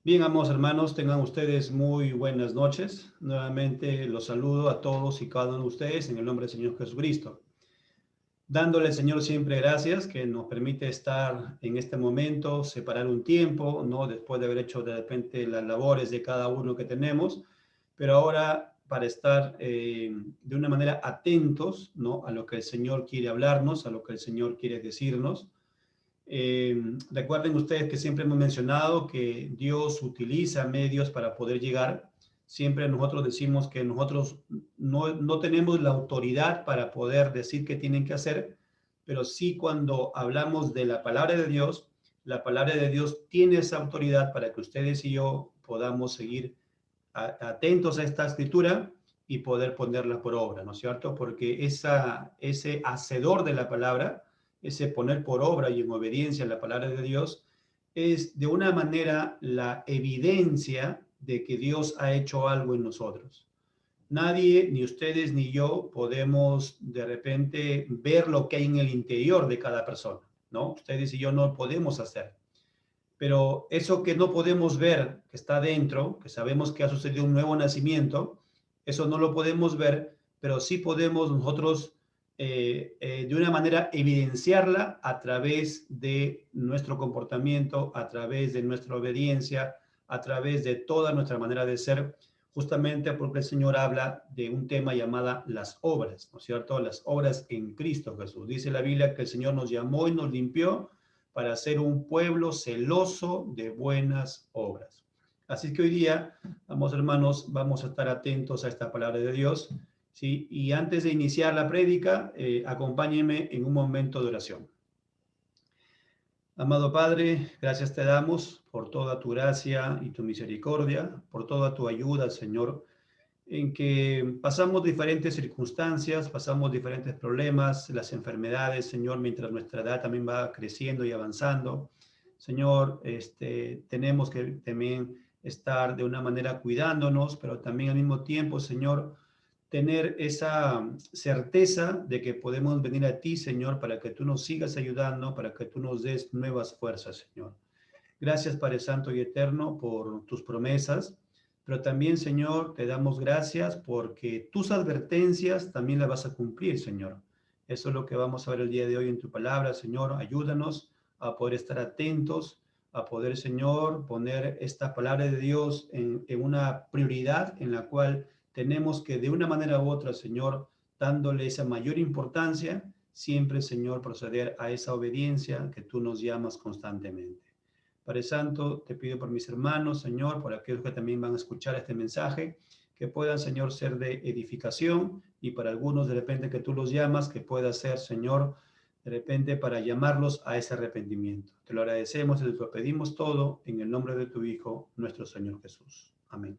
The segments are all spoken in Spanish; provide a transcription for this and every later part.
Bien, amados hermanos, tengan ustedes muy buenas noches. Nuevamente los saludo a todos y cada uno de ustedes en el nombre del Señor Jesucristo. Dándole al Señor siempre gracias que nos permite estar en este momento, separar un tiempo, ¿no? Después de haber hecho de repente las labores de cada uno que tenemos, pero ahora para estar de una manera atentos, ¿no? A lo que el Señor quiere hablarnos, a lo que el Señor quiere decirnos. Recuerden ustedes que siempre hemos mencionado que Dios utiliza medios para poder llegar. Siempre nosotros decimos que nosotros no tenemos la autoridad para poder decir qué tienen que hacer, pero sí cuando hablamos de la palabra de Dios tiene esa autoridad para que ustedes y yo podamos seguir atentos a esta escritura y poder ponerla por obra, ¿no es cierto? Porque ese hacedor de la palabra, ese poner por obra y en obediencia a la palabra de Dios, es de una manera la evidencia de que Dios ha hecho algo en nosotros. Nadie, ni ustedes ni yo, podemos de repente ver lo que hay en el interior de cada persona, ¿no? Ustedes y yo no podemos hacer. Pero eso que no podemos ver, que está dentro, que sabemos que ha sucedido un nuevo nacimiento, eso no lo podemos ver, pero sí podemos nosotros de una manera evidenciarla a través de nuestro comportamiento, a través de nuestra obediencia, a través de toda nuestra manera de ser, justamente porque el Señor habla de un tema llamado las obras, ¿no es cierto? Las obras en Cristo Jesús. Dice la Biblia que el Señor nos llamó y nos limpió para ser un pueblo celoso de buenas obras. Así que hoy día, vamos hermanos, vamos a estar atentos a esta palabra de Dios, ¿sí? Y antes de iniciar la prédica, acompáñenme en un momento de oración. Amado Padre, gracias te damos por toda tu gracia y tu misericordia, por toda tu ayuda, Señor, en que pasamos diferentes circunstancias, pasamos diferentes problemas, las enfermedades, Señor, mientras nuestra edad también va creciendo y avanzando. Señor, tenemos que también estar de una manera cuidándonos, pero también al mismo tiempo, Señor, tener esa certeza de que podemos venir a ti, Señor, para que tú nos sigas ayudando, para que tú nos des nuevas fuerzas, Señor. Gracias, Padre Santo y Eterno, por tus promesas, pero también, Señor, te damos gracias porque tus advertencias también las vas a cumplir, Señor. Eso es lo que vamos a ver el día de hoy en tu palabra, Señor. Ayúdanos a poder estar atentos, a poder, Señor, poner esta palabra de Dios en una prioridad en la cual tenemos que, de una manera u otra, Señor, dándole esa mayor importancia, siempre, Señor, proceder a esa obediencia que tú nos llamas constantemente. Padre Santo, te pido por mis hermanos, Señor, por aquellos que también van a escuchar este mensaje, que puedan, Señor, ser de edificación y para algunos de repente que tú los llamas, que pueda ser, Señor, de repente para llamarlos a ese arrepentimiento. Te lo agradecemos y te lo pedimos todo en el nombre de tu Hijo, nuestro Señor Jesús. Amén.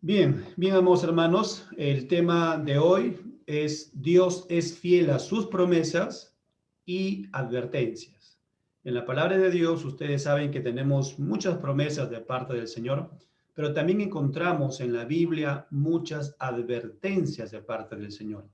Bien, bien, amados hermanos, el tema de hoy es Dios es fiel a sus promesas y advertencias. En la palabra de Dios, ustedes saben que tenemos muchas promesas de parte del Señor, pero también encontramos en la Biblia muchas advertencias de parte del Señor.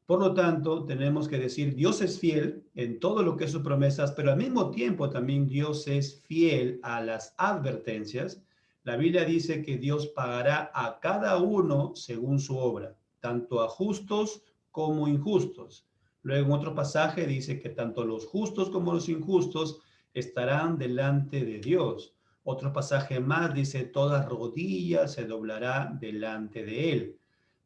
Por lo tanto, tenemos que decir, Dios es fiel en todo lo que es sus promesas, pero al mismo tiempo también Dios es fiel a las advertencias. La Biblia dice que Dios pagará a cada uno según su obra, tanto a justos como injustos. Luego en otro pasaje dice que tanto los justos como los injustos estarán delante de Dios. Otro pasaje más dice, toda rodilla se doblará delante de él.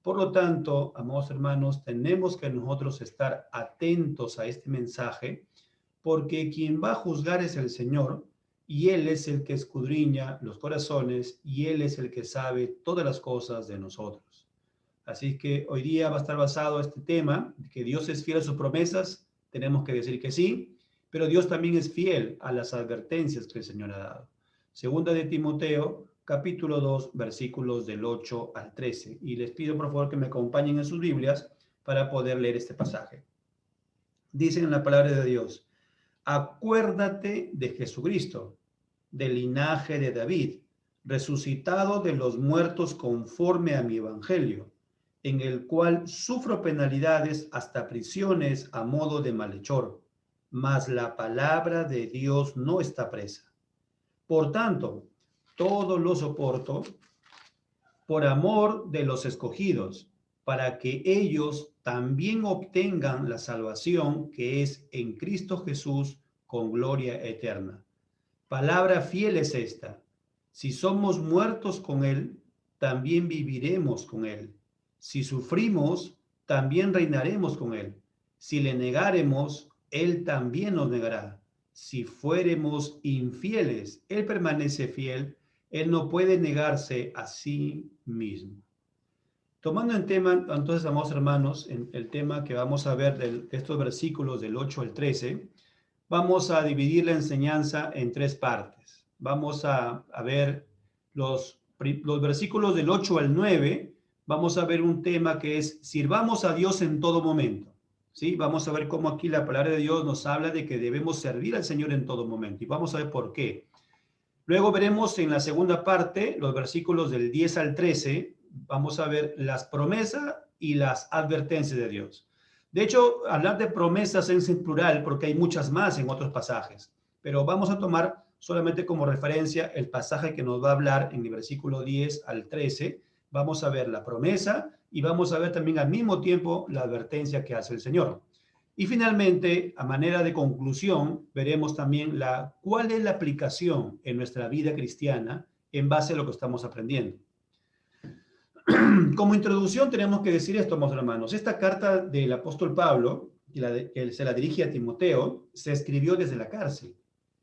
Por lo tanto, amados hermanos, tenemos que nosotros estar atentos a este mensaje, porque quien va a juzgar es el Señor, y Él es el que escudriña los corazones, y Él es el que sabe todas las cosas de nosotros. Así que hoy día va a estar basado este tema, que Dios es fiel a sus promesas, tenemos que decir que sí, pero Dios también es fiel a las advertencias que el Señor ha dado. Segunda de Timoteo, capítulo 2, versículos del 8 al 13. Y les pido por favor que me acompañen en sus Biblias para poder leer este pasaje. Dicen en la palabra de Dios, acuérdate de Jesucristo, del linaje de David, resucitado de los muertos conforme a mi evangelio, en el cual sufro penalidades hasta prisiones a modo de malhechor, mas la palabra de Dios no está presa. Por tanto, todo lo soporto por amor de los escogidos, para que ellos también obtengan la salvación que es en Cristo Jesús con gloria eterna. Palabra fiel es esta: si somos muertos con Él, también viviremos con Él. Si sufrimos, también reinaremos con Él. Si le negáremos, Él también nos negará. Si fuéremos infieles, Él permanece fiel. Él no puede negarse a sí mismo. Tomando en tema, entonces, amados hermanos, en el tema que vamos a ver de estos versículos del 8 al 13, vamos a dividir la enseñanza en tres partes. Vamos a ver los versículos del 8 al 9. Vamos a ver un tema que es: sirvamos a Dios en todo momento. ¿Sí? Vamos a ver cómo aquí la palabra de Dios nos habla de que debemos servir al Señor en todo momento. Y vamos a ver por qué. Luego veremos en la segunda parte, los versículos del 10 al 13, vamos a ver las promesas y las advertencias de Dios. De hecho, hablar de promesas es en plural porque hay muchas más en otros pasajes, pero vamos a tomar solamente como referencia el pasaje que nos va a hablar en el versículo 10 al 13. Vamos a ver la promesa y vamos a ver también al mismo tiempo la advertencia que hace el Señor. Y finalmente, a manera de conclusión, veremos también cuál es la aplicación en nuestra vida cristiana en base a lo que estamos aprendiendo. Como introducción tenemos que decir esto, amados hermanos. Esta carta del apóstol Pablo, que se la dirige a Timoteo, se escribió desde la cárcel.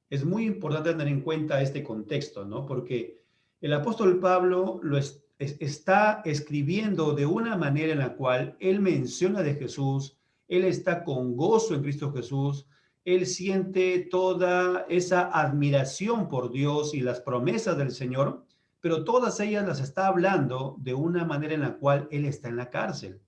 Es muy importante tener en cuenta este contexto, ¿no? Porque el apóstol Pablo está escribiendo de una manera en la cual él menciona de Jesús, él está con gozo en Cristo Jesús, él siente toda esa admiración por Dios y las promesas del Señor, pero todas ellas las está hablando de una manera en la cual él está en la cárcel.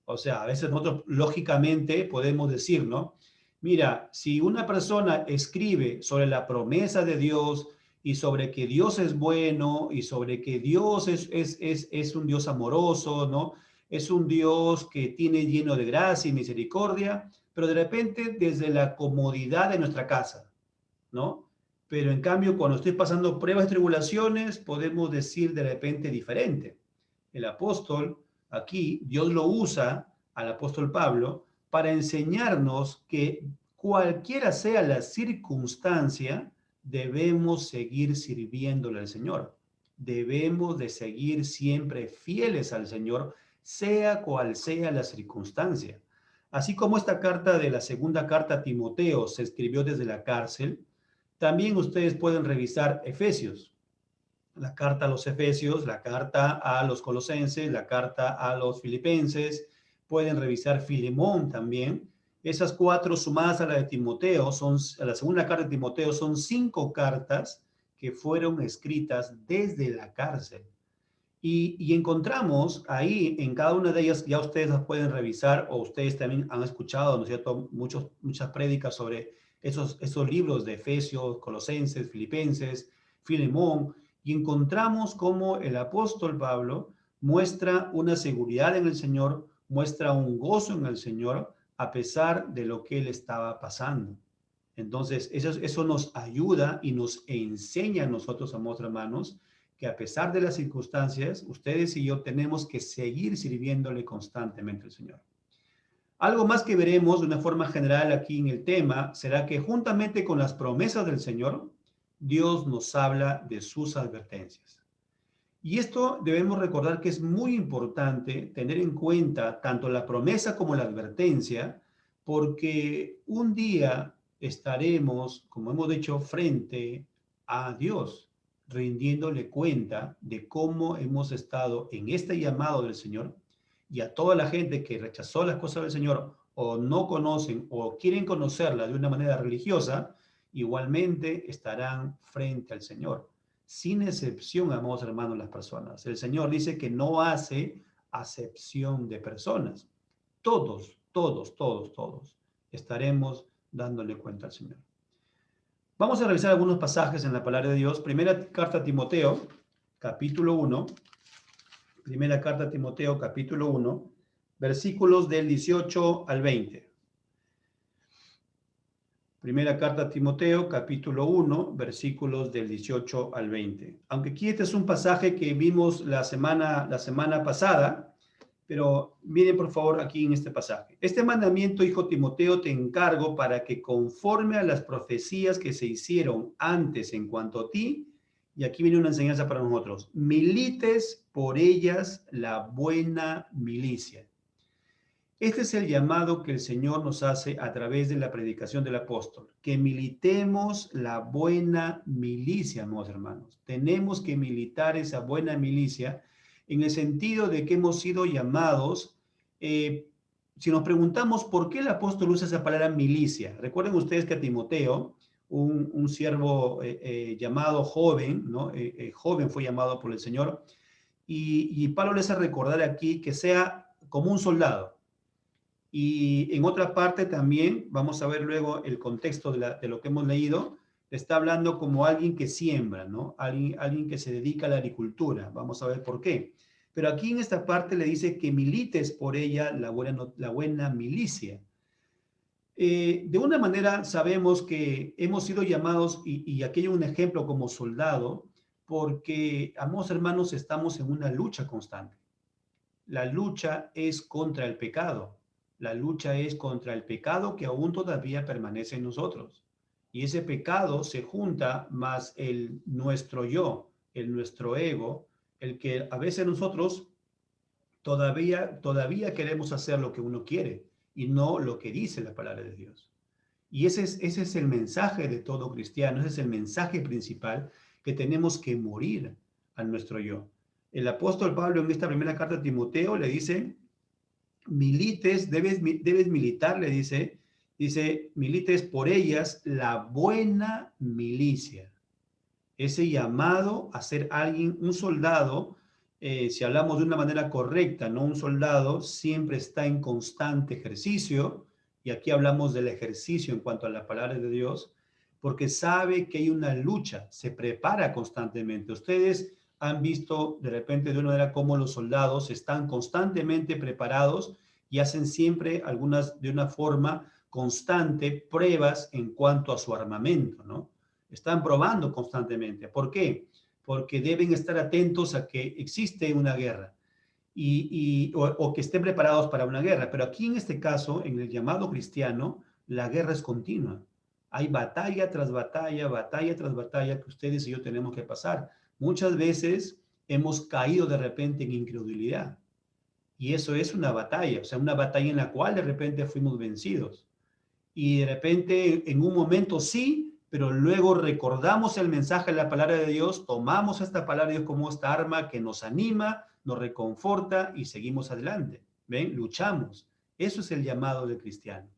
O sea, a veces nosotros lógicamente podemos decir, ¿no? Mira, si una persona escribe sobre la promesa de Dios y sobre que Dios es bueno y sobre que Dios es un Dios amoroso, ¿no? Es un Dios que tiene lleno de gracia y misericordia, pero de repente desde la comodidad de nuestra casa, ¿no? Pero en cambio, cuando estoy pasando pruebas y tribulaciones, podemos decir de repente diferente. El apóstol, aquí, Dios lo usa al apóstol Pablo para enseñarnos que cualquiera sea la circunstancia, debemos seguir sirviéndole al Señor. Debemos de seguir siempre fieles al Señor, sea cual sea la circunstancia. Así como esta carta de la segunda carta a Timoteo se escribió desde la cárcel, también ustedes pueden revisar Efesios, la carta a los Efesios, la carta a los Colosenses, la carta a los Filipenses, pueden revisar Filemón también. Esas cuatro sumadas a la de Timoteo, a la segunda carta de Timoteo, son 5 cartas que fueron escritas desde la cárcel. Y encontramos ahí, en cada una de ellas, ya ustedes las pueden revisar, o ustedes también han escuchado, ¿no es cierto?, muchas prédicas sobre esos libros de Efesios, Colosenses, Filipenses, Filemón, y encontramos cómo el apóstol Pablo muestra una seguridad en el Señor, muestra un gozo en el Señor, a pesar de lo que él estaba pasando. Entonces, eso nos ayuda y nos enseña a nosotros, amados hermanos, que a pesar de las circunstancias, ustedes y yo tenemos que seguir sirviéndole constantemente al Señor. Algo más que veremos de una forma general aquí en el tema será que juntamente con las promesas del Señor, Dios nos habla de sus advertencias. Y esto debemos recordar que es muy importante tener en cuenta tanto la promesa como la advertencia, porque un día estaremos, como hemos dicho, frente a Dios, rindiéndole cuenta de cómo hemos estado en este llamado del Señor, y a toda la gente que rechazó las cosas del Señor o no conocen o quieren conocerla de una manera religiosa, igualmente estarán frente al Señor. Sin excepción, amados hermanos, las personas. El Señor dice que no hace acepción de personas. Todos, todos, todos, todos estaremos dándole cuenta al Señor. Vamos a revisar algunos pasajes en la palabra de Dios. Primera carta a Timoteo, capítulo 1. Primera carta a Timoteo, capítulo 1, versículos del 18 al 20. Primera carta a Timoteo, capítulo 1, versículos del 18 al 20. Aunque aquí este es un pasaje que vimos la semana pasada, pero miren por favor aquí en este pasaje. Este mandamiento, hijo Timoteo, te encargo para que conforme a las profecías que se hicieron antes en cuanto a ti, y aquí viene una enseñanza para nosotros, milites por ellas la buena milicia. Este es el llamado que el Señor nos hace a través de la predicación del apóstol, que militemos la buena milicia, amados hermanos. Tenemos que militar esa buena milicia en el sentido de que hemos sido llamados, si nos preguntamos por qué el apóstol usa esa palabra milicia, recuerden ustedes que a Timoteo, un siervo llamado joven, ¿no? Joven fue llamado por el Señor, y Pablo les hace recordar aquí que sea como un soldado. Y en otra parte también, vamos a ver luego el contexto de lo que hemos leído, está hablando como alguien que siembra, ¿no? Alguien que se dedica a la agricultura. Vamos a ver por qué. Pero aquí en esta parte le dice que milites por ella la buena milicia. De una manera sabemos que hemos sido llamados, y aquí hay un ejemplo como soldado, porque, amados hermanos, estamos en una lucha constante. La lucha es contra el pecado. La lucha es contra el pecado que aún todavía permanece en nosotros. Y ese pecado se junta más nuestro yo, nuestro ego, el que a veces nosotros todavía queremos hacer lo que uno quiere y no lo que dice la palabra de Dios. Y ese es el mensaje de todo cristiano, ese es el mensaje principal, que tenemos que morir a nuestro yo. El apóstol Pablo en esta primera carta a Timoteo le dice, milites, debes militar, le dice, milites por ellas la buena milicia. Ese llamado a ser alguien, un soldado, si hablamos de una manera correcta, ¿no? Un soldado siempre está en constante ejercicio, y aquí hablamos del ejercicio en cuanto a la palabra de Dios, porque sabe que hay una lucha, se prepara constantemente. Ustedes han visto de repente de una manera cómo los soldados están constantemente preparados y hacen siempre algunas, de una forma constante, pruebas en cuanto a su armamento, ¿no? Están probando constantemente. ¿Por qué? Porque deben estar atentos a que existe una guerra o que estén preparados para una guerra. Pero aquí en este caso, en el llamado cristiano, la guerra es continua. Hay batalla tras batalla que ustedes y yo tenemos que pasar. Muchas veces hemos caído de repente en incredulidad. Y eso es una batalla, o sea, una batalla en la cual de repente fuimos vencidos. Y de repente en un momento sí, pero luego recordamos el mensaje de la palabra de Dios, tomamos esta palabra de Dios como esta arma que nos anima, nos reconforta y seguimos adelante. ¿Ven? Luchamos. Eso es el llamado del cristiano.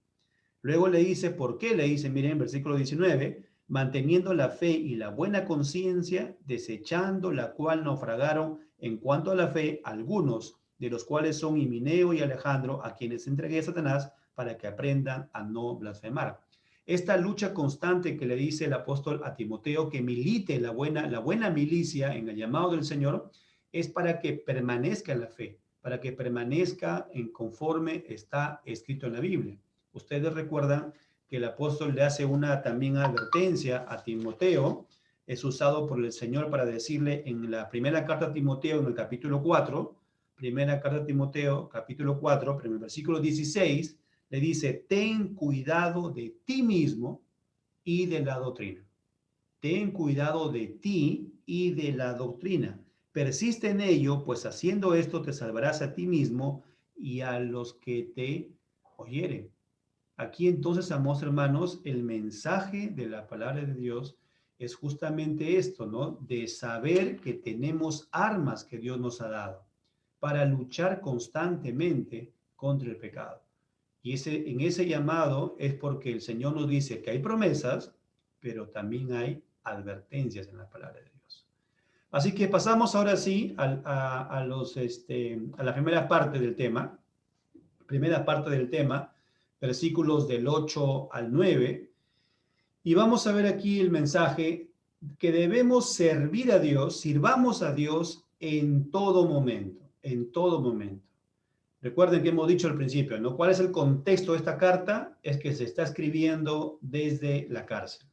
Luego le dice, ¿por qué? Le dice, miren, versículo 19, manteniendo la fe y la buena conciencia, desechando la cual naufragaron en cuanto a la fe algunos, de los cuales son Himeneo y Alejandro, a quienes entregué a Satanás para que aprendan a no blasfemar. Esta lucha constante que le dice el apóstol a Timoteo, que milite la buena milicia en el llamado del Señor, es para que permanezca en la fe, para que permanezca en conforme está escrito en la Biblia. Ustedes recuerdan que el apóstol le hace una también advertencia a Timoteo, es usado por el Señor para decirle en la primera carta a Timoteo, en el capítulo 4, primera carta a Timoteo, capítulo 4, en el versículo 16, le dice, ten cuidado de ti mismo y de la doctrina. Ten cuidado de ti y de la doctrina. Persiste en ello, pues haciendo esto te salvarás a ti mismo y a los que te oyeren. Aquí entonces, amados hermanos, el mensaje de la palabra de Dios es justamente esto, ¿no? De saber que tenemos armas que Dios nos ha dado para luchar constantemente contra el pecado. Y en ese llamado es porque el Señor nos dice que hay promesas, pero también hay advertencias en la palabra de Dios. Así que pasamos ahora sí a la primera parte del tema. Primera parte del tema, versículos del 8 al 9. Y vamos a ver aquí el mensaje que debemos servir a Dios, sirvamos a Dios en todo momento, en todo momento. Recuerden que hemos dicho al principio, ¿no? ¿Cuál es el contexto de esta carta? Es que se está escribiendo desde la cárcel.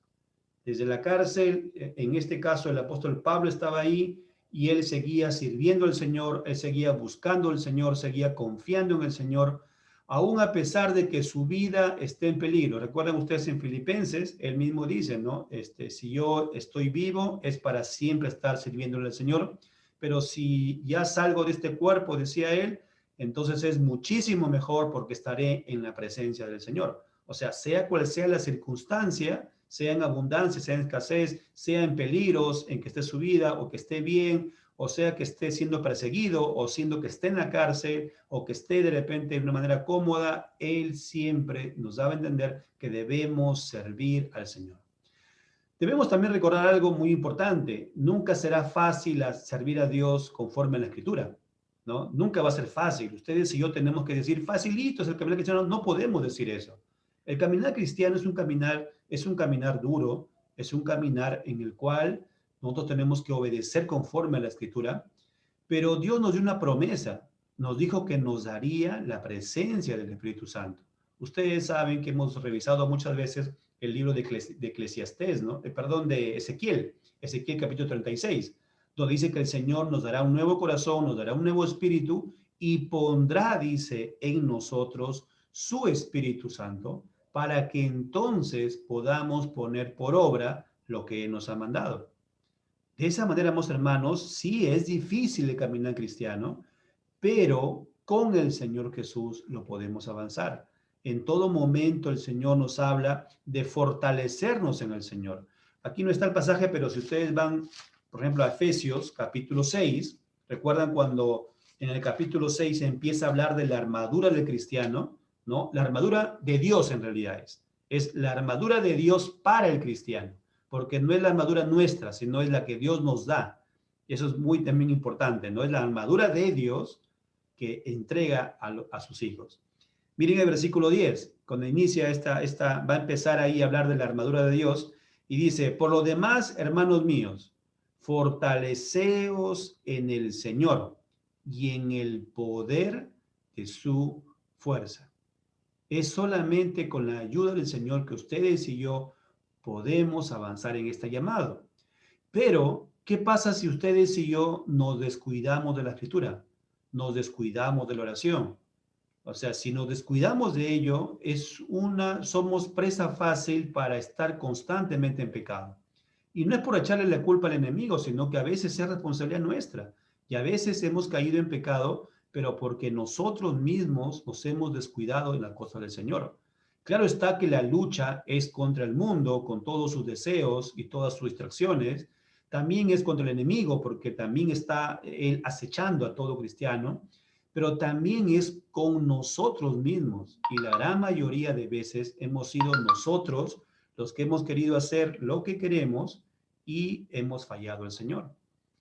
Desde la cárcel, en este caso el apóstol Pablo estaba ahí y él seguía sirviendo al Señor, él seguía buscando al Señor, seguía confiando en el Señor, aún a pesar de que su vida esté en peligro. Recuerdan ustedes en Filipenses, él mismo dice, ¿no? Si yo estoy vivo es para siempre estar sirviéndole al Señor, pero si ya salgo de este cuerpo, decía él, entonces es muchísimo mejor porque estaré en la presencia del Señor. O sea cual sea la circunstancia, sea en abundancia, sea en escasez, sea en peligros, en que esté su vida o que esté bien, o sea que esté siendo perseguido o siendo que esté en la cárcel o que esté de repente de una manera cómoda, Él siempre nos da a entender que debemos servir al Señor. Debemos también recordar algo muy importante. Nunca será fácil servir a Dios conforme a la Escritura, ¿no? Nunca va a ser fácil. Ustedes y yo tenemos que decir, facilito es el caminar cristiano. No podemos decir eso. El caminar cristiano es un caminar duro, es un caminar en el cual nosotros tenemos que obedecer conforme a la Escritura, pero Dios nos dio una promesa. Nos dijo que nos daría la presencia del Espíritu Santo. Ustedes saben que hemos revisado muchas veces el libro de Eclesiastés, ¿no? Perdón, de Ezequiel capítulo 36, donde dice que el Señor nos dará un nuevo corazón, nos dará un nuevo espíritu y pondrá, dice, en nosotros su Espíritu Santo para que entonces podamos poner por obra lo que nos ha mandado. De esa manera, amados hermanos, sí es difícil el caminar cristiano, pero con el Señor Jesús lo podemos avanzar. En todo momento el Señor nos habla de fortalecernos en el Señor. Aquí no está el pasaje, pero si ustedes van, por ejemplo, a Efesios capítulo 6, recuerdan cuando en el capítulo 6 se empieza a hablar de la armadura del cristiano, ¿no? La armadura de Dios en realidad es la armadura de Dios para el cristiano, porque no es la armadura nuestra, sino es la que Dios nos da. Y eso es muy también importante, ¿no? Es la armadura de Dios que entrega a sus hijos. Miren el versículo 10, cuando inicia va a empezar ahí a hablar de la armadura de Dios y dice, por lo demás, hermanos míos, fortaleceos en el Señor y en el poder de su fuerza. Es solamente con la ayuda del Señor que ustedes y yo podemos avanzar en este llamado. Pero, ¿qué pasa si ustedes y yo nos descuidamos de la escritura? Nos descuidamos de la oración. O sea, si nos descuidamos de ello, somos presa fácil para estar constantemente en pecado. Y no es por echarle la culpa al enemigo, sino que a veces es responsabilidad nuestra. Y a veces hemos caído en pecado, pero porque nosotros mismos nos hemos descuidado en la cosa del Señor. Claro está que la lucha es contra el mundo, con todos sus deseos y todas sus distracciones. También es contra el enemigo, porque también está él acechando a todo cristiano, pero también es con nosotros mismos. Y la gran mayoría de veces hemos sido nosotros los que hemos querido hacer lo que queremos y hemos fallado al Señor.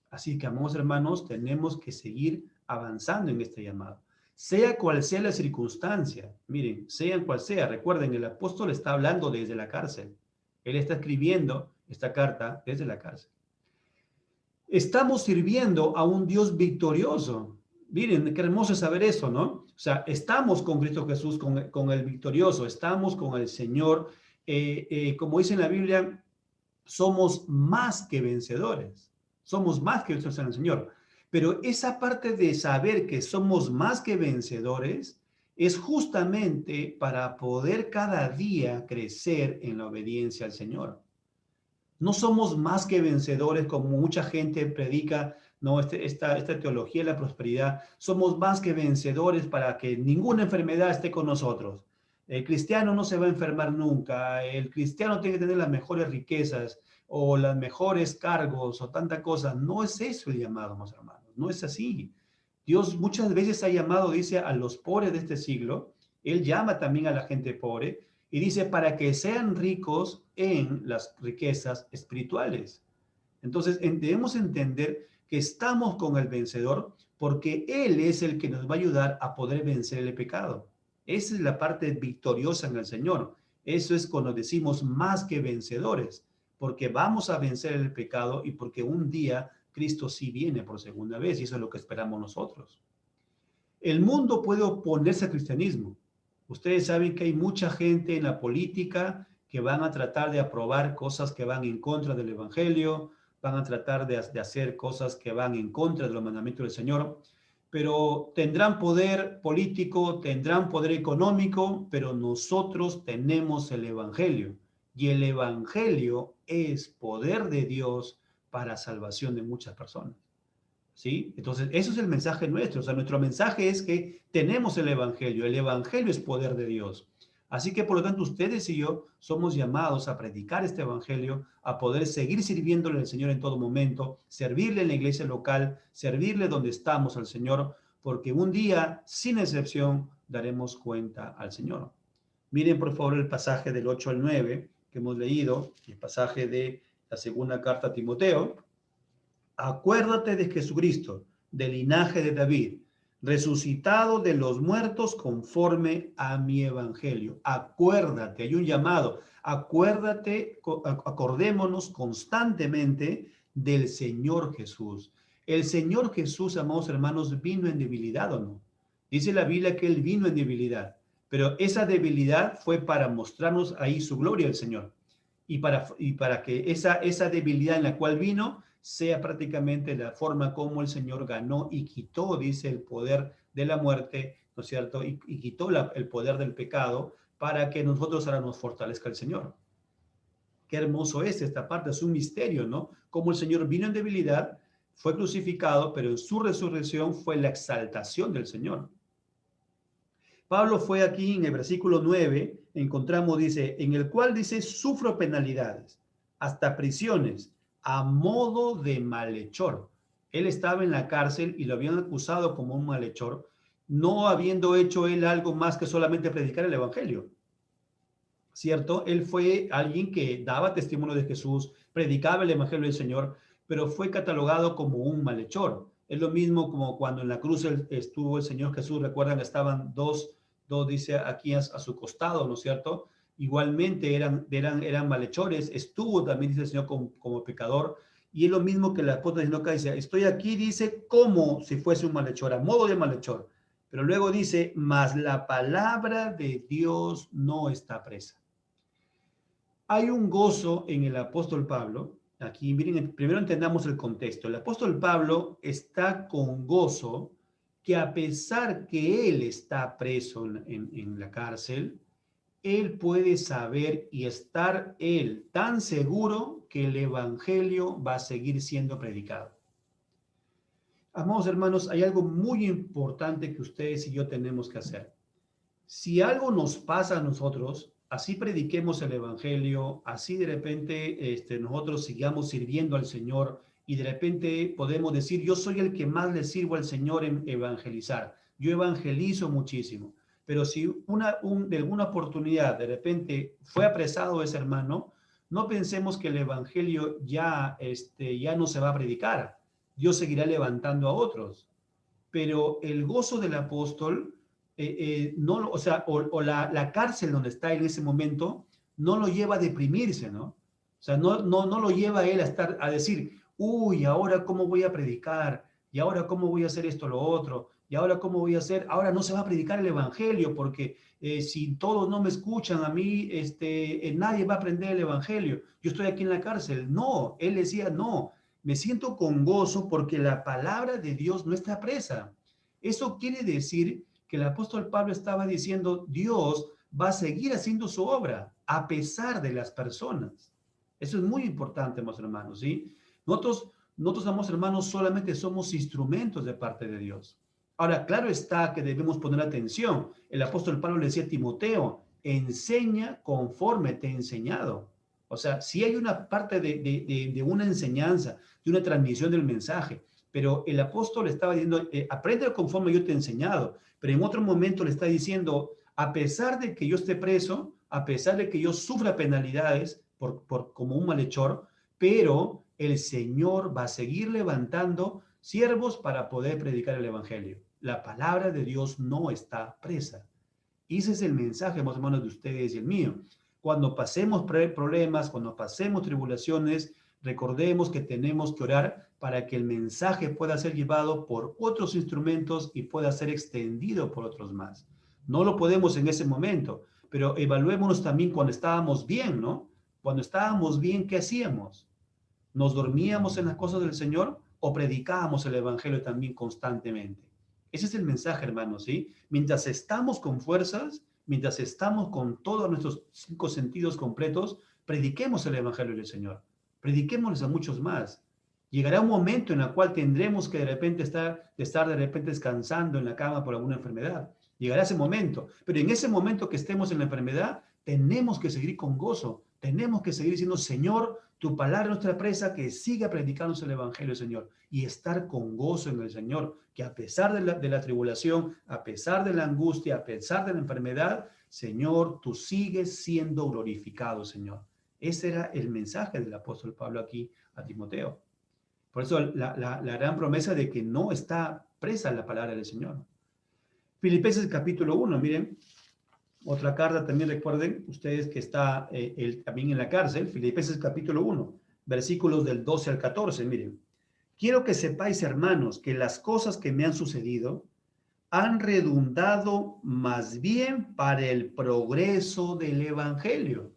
Así que, amados hermanos, tenemos que seguir avanzando en este llamado. Sea cual sea la circunstancia, miren, sea cual sea, recuerden, el apóstol está hablando desde la cárcel. Él está escribiendo esta carta desde la cárcel. Estamos sirviendo a un Dios victorioso. Miren, qué hermoso es saber eso, ¿no? O sea, estamos con Cristo Jesús, con el victorioso, estamos con el Señor. Como dice en la Biblia, somos más que vencedores. Somos más que vencedores en el Señor. Pero esa parte de saber que somos más que vencedores es justamente para poder cada día crecer en la obediencia al Señor. No somos más que vencedores como mucha gente predica, ¿no? Esta teología de la prosperidad. Somos más que vencedores para que ninguna enfermedad esté con nosotros. El cristiano no se va a enfermar nunca. El cristiano tiene que tener las mejores riquezas o los mejores cargos o tanta cosa. No es eso el llamado, mis hermanos. No es así. Dios muchas veces ha llamado, dice, a los pobres de este siglo. Él llama también a la gente pobre y dice, para que sean ricos en las riquezas espirituales. Entonces, debemos entender que estamos con el vencedor porque Él es el que nos va a ayudar a poder vencer el pecado. Esa es la parte victoriosa en el Señor. Eso es cuando decimos más que vencedores, porque vamos a vencer el pecado y porque un día Cristo sí viene por segunda vez y eso es lo que esperamos nosotros. El mundo puede oponerse al cristianismo. Ustedes saben que hay mucha gente en la política que van a tratar de aprobar cosas que van en contra del evangelio, van a tratar de hacer cosas que van en contra de los mandamientos del Señor, pero tendrán poder político, tendrán poder económico, pero nosotros tenemos el evangelio y el evangelio es poder de Dios para salvación de muchas personas. ¿Sí? Entonces, eso es el mensaje nuestro. O sea, nuestro mensaje es que tenemos el evangelio. El evangelio es poder de Dios. Así que, por lo tanto, ustedes y yo somos llamados a predicar este evangelio, a poder seguir sirviéndole al Señor en todo momento, servirle en la iglesia local, servirle donde estamos al Señor, porque un día, sin excepción, daremos cuenta al Señor. Miren, por favor, el pasaje del 8 al 9 que hemos leído, el pasaje de la segunda carta a Timoteo. Acuérdate de Jesucristo, del linaje de David, resucitado de los muertos conforme a mi evangelio. Acuérdate, hay un llamado. Acuérdate, acordémonos constantemente del Señor Jesús. El Señor Jesús, amados hermanos, vino en debilidad, ¿o no? Dice la Biblia que Él vino en debilidad, pero esa debilidad fue para mostrarnos ahí su gloria al Señor. Y para que esa debilidad en la cual vino sea prácticamente la forma como el Señor ganó y quitó, dice, el poder de la muerte, ¿no es cierto? Y quitó el poder del pecado para que nosotros ahora nos fortalezca el Señor. Qué hermoso es esta parte, es un misterio, ¿no? Como el Señor vino en debilidad, fue crucificado, pero en su resurrección fue la exaltación del Señor. Pablo fue aquí en el versículo 9, encontramos, dice, en el cual dice, sufro penalidades, hasta prisiones, a modo de malhechor. Él estaba en la cárcel y lo habían acusado como un malhechor, no habiendo hecho él algo más que solamente predicar el evangelio. ¿Cierto? Él fue alguien que daba testimonio de Jesús, predicaba el evangelio del Señor, pero fue catalogado como un malhechor. Es lo mismo como cuando en la cruz estuvo el Señor Jesús, recuerdan, estaban dos dice aquí a su costado, ¿no es cierto? Igualmente eran malhechores, estuvo también, dice el Señor, como pecador, y es lo mismo que la apóstol diciendo acá, dice, estoy aquí, dice, como si fuese un malhechor, a modo de malhechor, pero luego dice, mas la palabra de Dios no está presa. Hay un gozo en el apóstol Pablo. Aquí, miren, primero entendamos el contexto. El apóstol Pablo está con gozo que a pesar que él está preso en la cárcel, él puede saber y estar él tan seguro que el evangelio va a seguir siendo predicado. Amados hermanos, hay algo muy importante que ustedes y yo tenemos que hacer. Si algo nos pasa a nosotros, así prediquemos el evangelio, así de repente nosotros sigamos sirviendo al Señor y de repente podemos decir, yo soy el que más le sirvo al Señor en evangelizar. Yo evangelizo muchísimo. Pero si de alguna oportunidad de repente fue apresado ese hermano, no pensemos que el evangelio ya no se va a predicar. Dios seguirá levantando a otros. Pero el gozo del apóstol no, o sea, o la cárcel donde está en ese momento no lo lleva a deprimirse, ¿no? O sea, no lo lleva a él a decir, uy, ahora cómo voy a predicar, y ahora cómo voy a hacer esto, lo otro, y ahora cómo voy a hacer, ahora no se va a predicar el evangelio, porque si todos no me escuchan a mí, nadie va a aprender el evangelio, yo estoy aquí en la cárcel. No, él decía, no, me siento con gozo porque la palabra de Dios no está presa. Eso quiere decir que el apóstol Pablo estaba diciendo, Dios va a seguir haciendo su obra a pesar de las personas. Eso es muy importante, hermanos, ¿sí? Nosotros, hermanos, solamente somos instrumentos de parte de Dios. Ahora, claro está que debemos poner atención. El apóstol Pablo le decía a Timoteo, enseña conforme te he enseñado. O sea, si hay una parte de una enseñanza, de una transmisión del mensaje, pero el apóstol estaba diciendo, aprende conforme yo te he enseñado, pero en otro momento le está diciendo, a pesar de que yo esté preso, a pesar de que yo sufra penalidades como un malhechor, pero el Señor va a seguir levantando siervos para poder predicar el evangelio. La palabra de Dios no está presa. Ese es el mensaje, hermanos, de ustedes y el mío. Cuando pasemos problemas, cuando pasemos tribulaciones, recordemos que tenemos que orar para que el mensaje pueda ser llevado por otros instrumentos y pueda ser extendido por otros más. No lo podemos en ese momento, pero evaluémonos también cuando estábamos bien, ¿no? Cuando estábamos bien, ¿qué hacíamos? ¿Nos dormíamos en las cosas del Señor o predicábamos el Evangelio también constantemente? Ese es el mensaje, hermanos, ¿sí? Mientras estamos con fuerzas, mientras estamos con todos nuestros 5 sentidos completos, prediquemos el Evangelio del Señor. Prediquémosles a muchos más. Llegará un momento en el cual tendremos que de repente estar de repente descansando en la cama por alguna enfermedad. Llegará ese momento, pero en ese momento que estemos en la enfermedad, tenemos que seguir con gozo, tenemos que seguir diciendo, Señor, tu palabra es nuestra presa, que siga predicándose el Evangelio, Señor, y estar con gozo en el Señor, que a pesar de la tribulación, a pesar de la angustia, a pesar de la enfermedad, Señor, tú sigues siendo glorificado, Señor. Ese era el mensaje del apóstol Pablo aquí a Timoteo. Por eso la gran promesa de que no está presa la palabra del Señor. Filipenses capítulo 1, miren, otra carta también, recuerden ustedes que está él también en la cárcel, Filipenses capítulo 1, versículos del 12 al 14, miren. Quiero que sepáis, hermanos, que las cosas que me han sucedido han redundado más bien para el progreso del evangelio.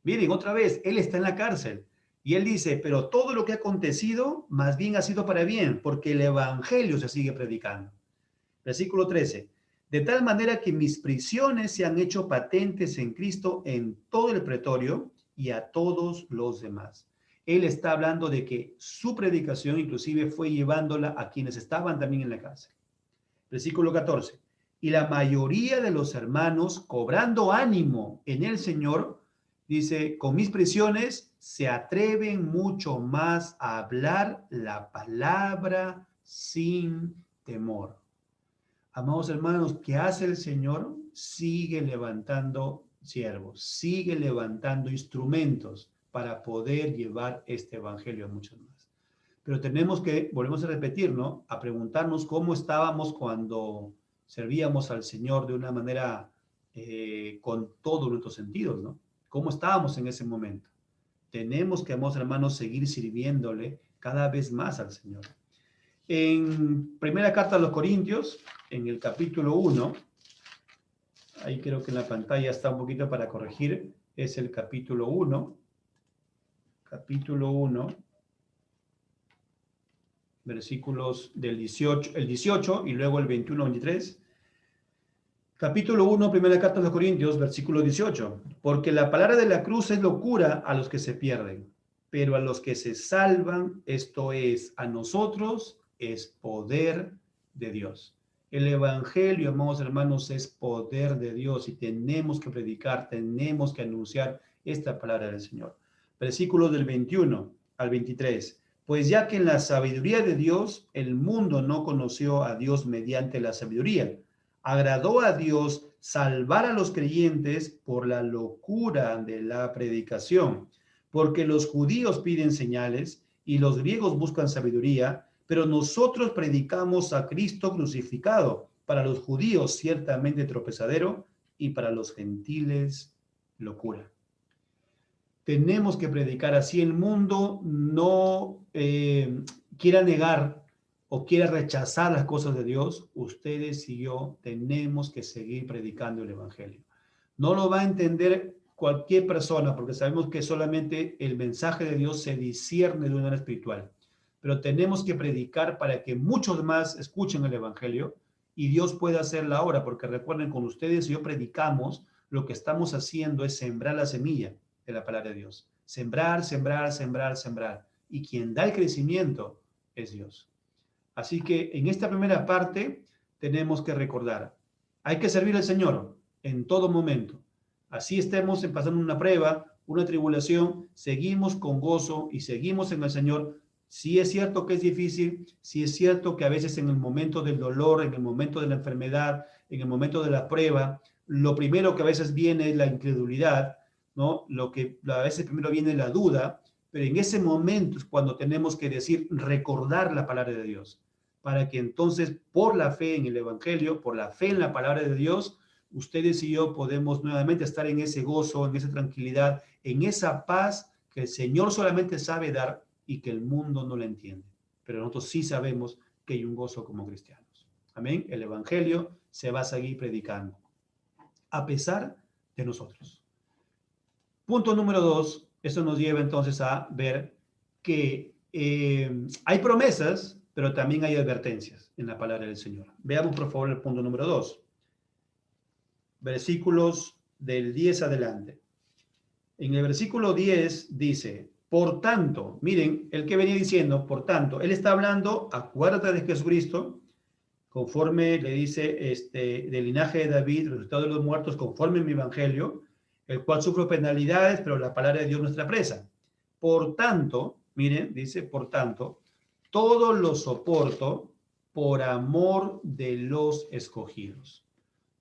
Miren, otra vez, él está en la cárcel y él dice, pero todo lo que ha acontecido más bien ha sido para bien, porque el evangelio se sigue predicando. Versículo 13. De tal manera que mis prisiones se han hecho patentes en Cristo en todo el pretorio y a todos los demás. Él está hablando de que su predicación inclusive fue llevándola a quienes estaban también en la cárcel. Versículo 14. Y la mayoría de los hermanos, cobrando ánimo en el Señor, dice, con mis prisiones se atreven mucho más a hablar la palabra sin temor. Amados hermanos, ¿qué hace el Señor? Sigue levantando siervos, sigue levantando instrumentos para poder llevar este evangelio a muchos más. Pero tenemos que, volvemos a repetir, ¿no? A preguntarnos cómo estábamos cuando servíamos al Señor de una manera con todos nuestros sentidos, ¿no? ¿Cómo estábamos en ese momento? Tenemos que, amados hermanos, seguir sirviéndole cada vez más al Señor. En primera carta a los Corintios, en el capítulo 1, ahí creo que en la pantalla está un poquito para corregir, es el capítulo 1, versículos del 18, el 18 y luego el 21-23. Capítulo 1, primera carta a los Corintios, versículo 18. Porque la palabra de la cruz es locura a los que se pierden, pero a los que se salvan, esto es, a nosotros, es poder de Dios. El evangelio, amados hermanos, es poder de Dios y tenemos que predicar, tenemos que anunciar esta palabra del Señor. Versículos del 21 al 23. Pues ya que en la sabiduría de Dios, el mundo no conoció a Dios mediante la sabiduría, agradó a Dios salvar a los creyentes por la locura de la predicación, porque los judíos piden señales y los griegos buscan sabiduría, pero nosotros predicamos a Cristo crucificado, para los judíos ciertamente tropezadero y para los gentiles locura. Tenemos que predicar así. El mundo no quiera negar o quiera rechazar las cosas de Dios. Ustedes y yo tenemos que seguir predicando el evangelio. No lo va a entender cualquier persona porque sabemos que solamente el mensaje de Dios se discierne de una manera espiritual. Pero tenemos que predicar para que muchos más escuchen el evangelio y Dios pueda hacer la obra, porque recuerden, con ustedes y yo predicamos, lo que estamos haciendo es sembrar la semilla de la palabra de Dios. Sembrar, sembrar, sembrar, sembrar. Y quien da el crecimiento es Dios. Así que en esta primera parte tenemos que recordar, hay que servir al Señor en todo momento. Así estemos pasando una prueba, una tribulación, seguimos con gozo y seguimos en el Señor. Sí es cierto que es difícil, sí es cierto que a veces en el momento del dolor, en el momento de la enfermedad, en el momento de la prueba, lo primero que a veces viene es la incredulidad, ¿no? Lo que a veces primero viene la duda, pero en ese momento es cuando tenemos que decir, recordar la palabra de Dios, para que entonces por la fe en el Evangelio, por la fe en la palabra de Dios, ustedes y yo podemos nuevamente estar en ese gozo, en esa tranquilidad, en esa paz que el Señor solamente sabe dar y que el mundo no la entiende. pero nosotros sí sabemos que hay un gozo como cristianos. Amén. El evangelio se va a seguir predicando, a pesar de nosotros. Punto número 2, eso nos lleva entonces a ver que hay promesas, pero también hay advertencias en la palabra del Señor. Veamos por favor el punto número 2, versículos del 10 adelante. En el versículo 10 dice, por tanto, miren, el que venía diciendo, por tanto, él está hablando, acuérdate de Jesucristo, conforme le dice, del linaje de David, resucitado de los muertos, conforme en mi evangelio, el cual sufre penalidades, pero la palabra de Dios es nuestra presa. Por tanto, miren, dice, por tanto, todo lo soporto por amor de los escogidos.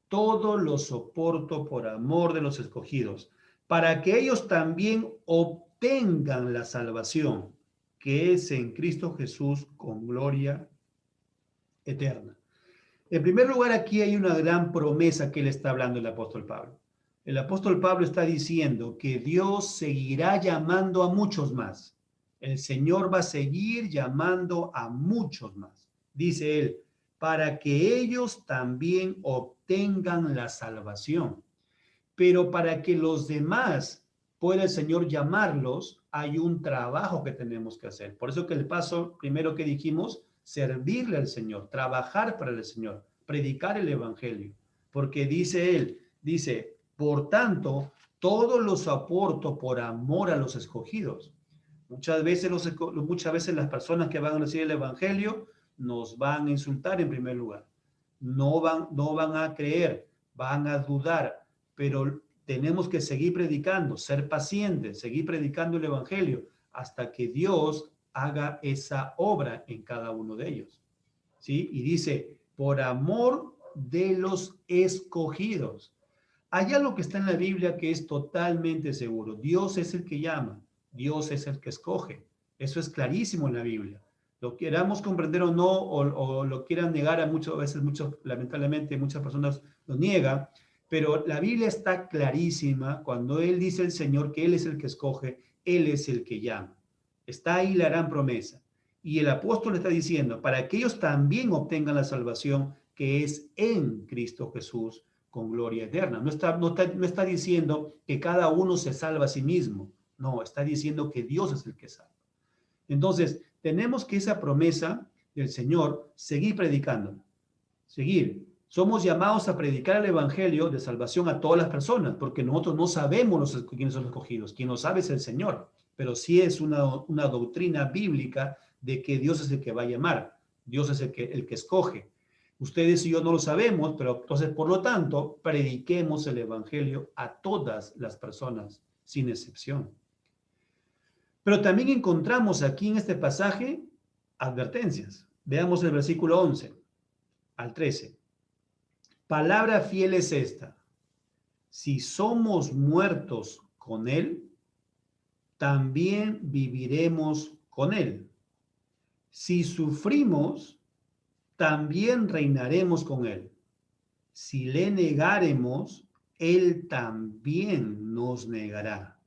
Todo lo soporto por amor de los escogidos, para que ellos también obtengan la salvación que es en Cristo Jesús con gloria eterna. En primer lugar, aquí hay una gran promesa que le está hablando el apóstol Pablo. El apóstol Pablo está diciendo que Dios seguirá llamando a muchos más. El Señor va a seguir llamando a muchos más. Dice él, para que ellos también obtengan la salvación. Pero para que los demás pueda el Señor llamarlos, hay un trabajo que tenemos que hacer. Por eso que el paso primero que dijimos, servirle al Señor, trabajar para el Señor, predicar el Evangelio. Porque dice él, dice, por tanto, todo lo soporto por amor a los escogidos. Muchas veces las personas que van a recibir el Evangelio nos van a insultar en primer lugar. No van a creer, van a dudar, pero tenemos que seguir predicando, ser pacientes, seguir predicando el Evangelio hasta que Dios haga esa obra en cada uno de ellos. ¿Sí? Y dice, por amor de los escogidos. Hay algo que está en la Biblia que es totalmente seguro. Dios es el que llama, Dios es el que escoge. Eso es clarísimo en la Biblia. Lo queramos comprender o no, o lo quieran negar a muchas veces, lamentablemente muchas personas lo niegan, pero la Biblia está clarísima cuando Él dice el Señor que Él es el que escoge, Él es el que llama. Está ahí la gran promesa. Y el apóstol está diciendo, para que ellos también obtengan la salvación que es en Cristo Jesús con gloria eterna. No está diciendo que cada uno se salva a sí mismo. No, está diciendo que Dios es el que salva. Entonces, tenemos que esa promesa del Señor, seguir predicándola. Seguir. Somos llamados a predicar el evangelio de salvación a todas las personas, porque nosotros no sabemos quiénes son los escogidos. Quien lo sabe es el Señor, pero sí es una doctrina bíblica de que Dios es el que va a llamar. Dios es el que escoge. Ustedes y yo no lo sabemos, pero entonces, por lo tanto, prediquemos el evangelio a todas las personas, sin excepción. Pero también encontramos aquí en este pasaje advertencias. Veamos el versículo 11 al 13. Palabra fiel es esta. Si somos muertos con Él, también viviremos con Él. Si sufrimos, también reinaremos con Él. Si le negáremos, Él también nos negará.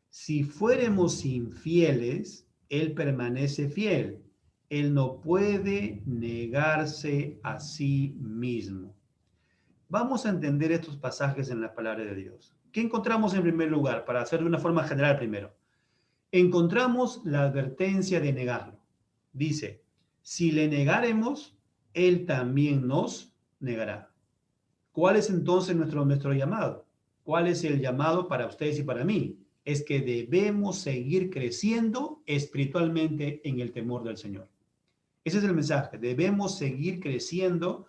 Si fuéramos infieles, Él permanece fiel. Él no puede negarse a sí mismo. Vamos a entender estos pasajes en la palabra de Dios. ¿Qué encontramos en primer lugar? Para hacer de una forma general primero. Encontramos la advertencia de negarlo. Dice, si le negáremos, Él también nos negará. ¿Cuál es entonces nuestro llamado? ¿Cuál es el llamado para ustedes y para mí? Es que debemos seguir creciendo espiritualmente en el temor del Señor. Ese es el mensaje. Debemos seguir creciendo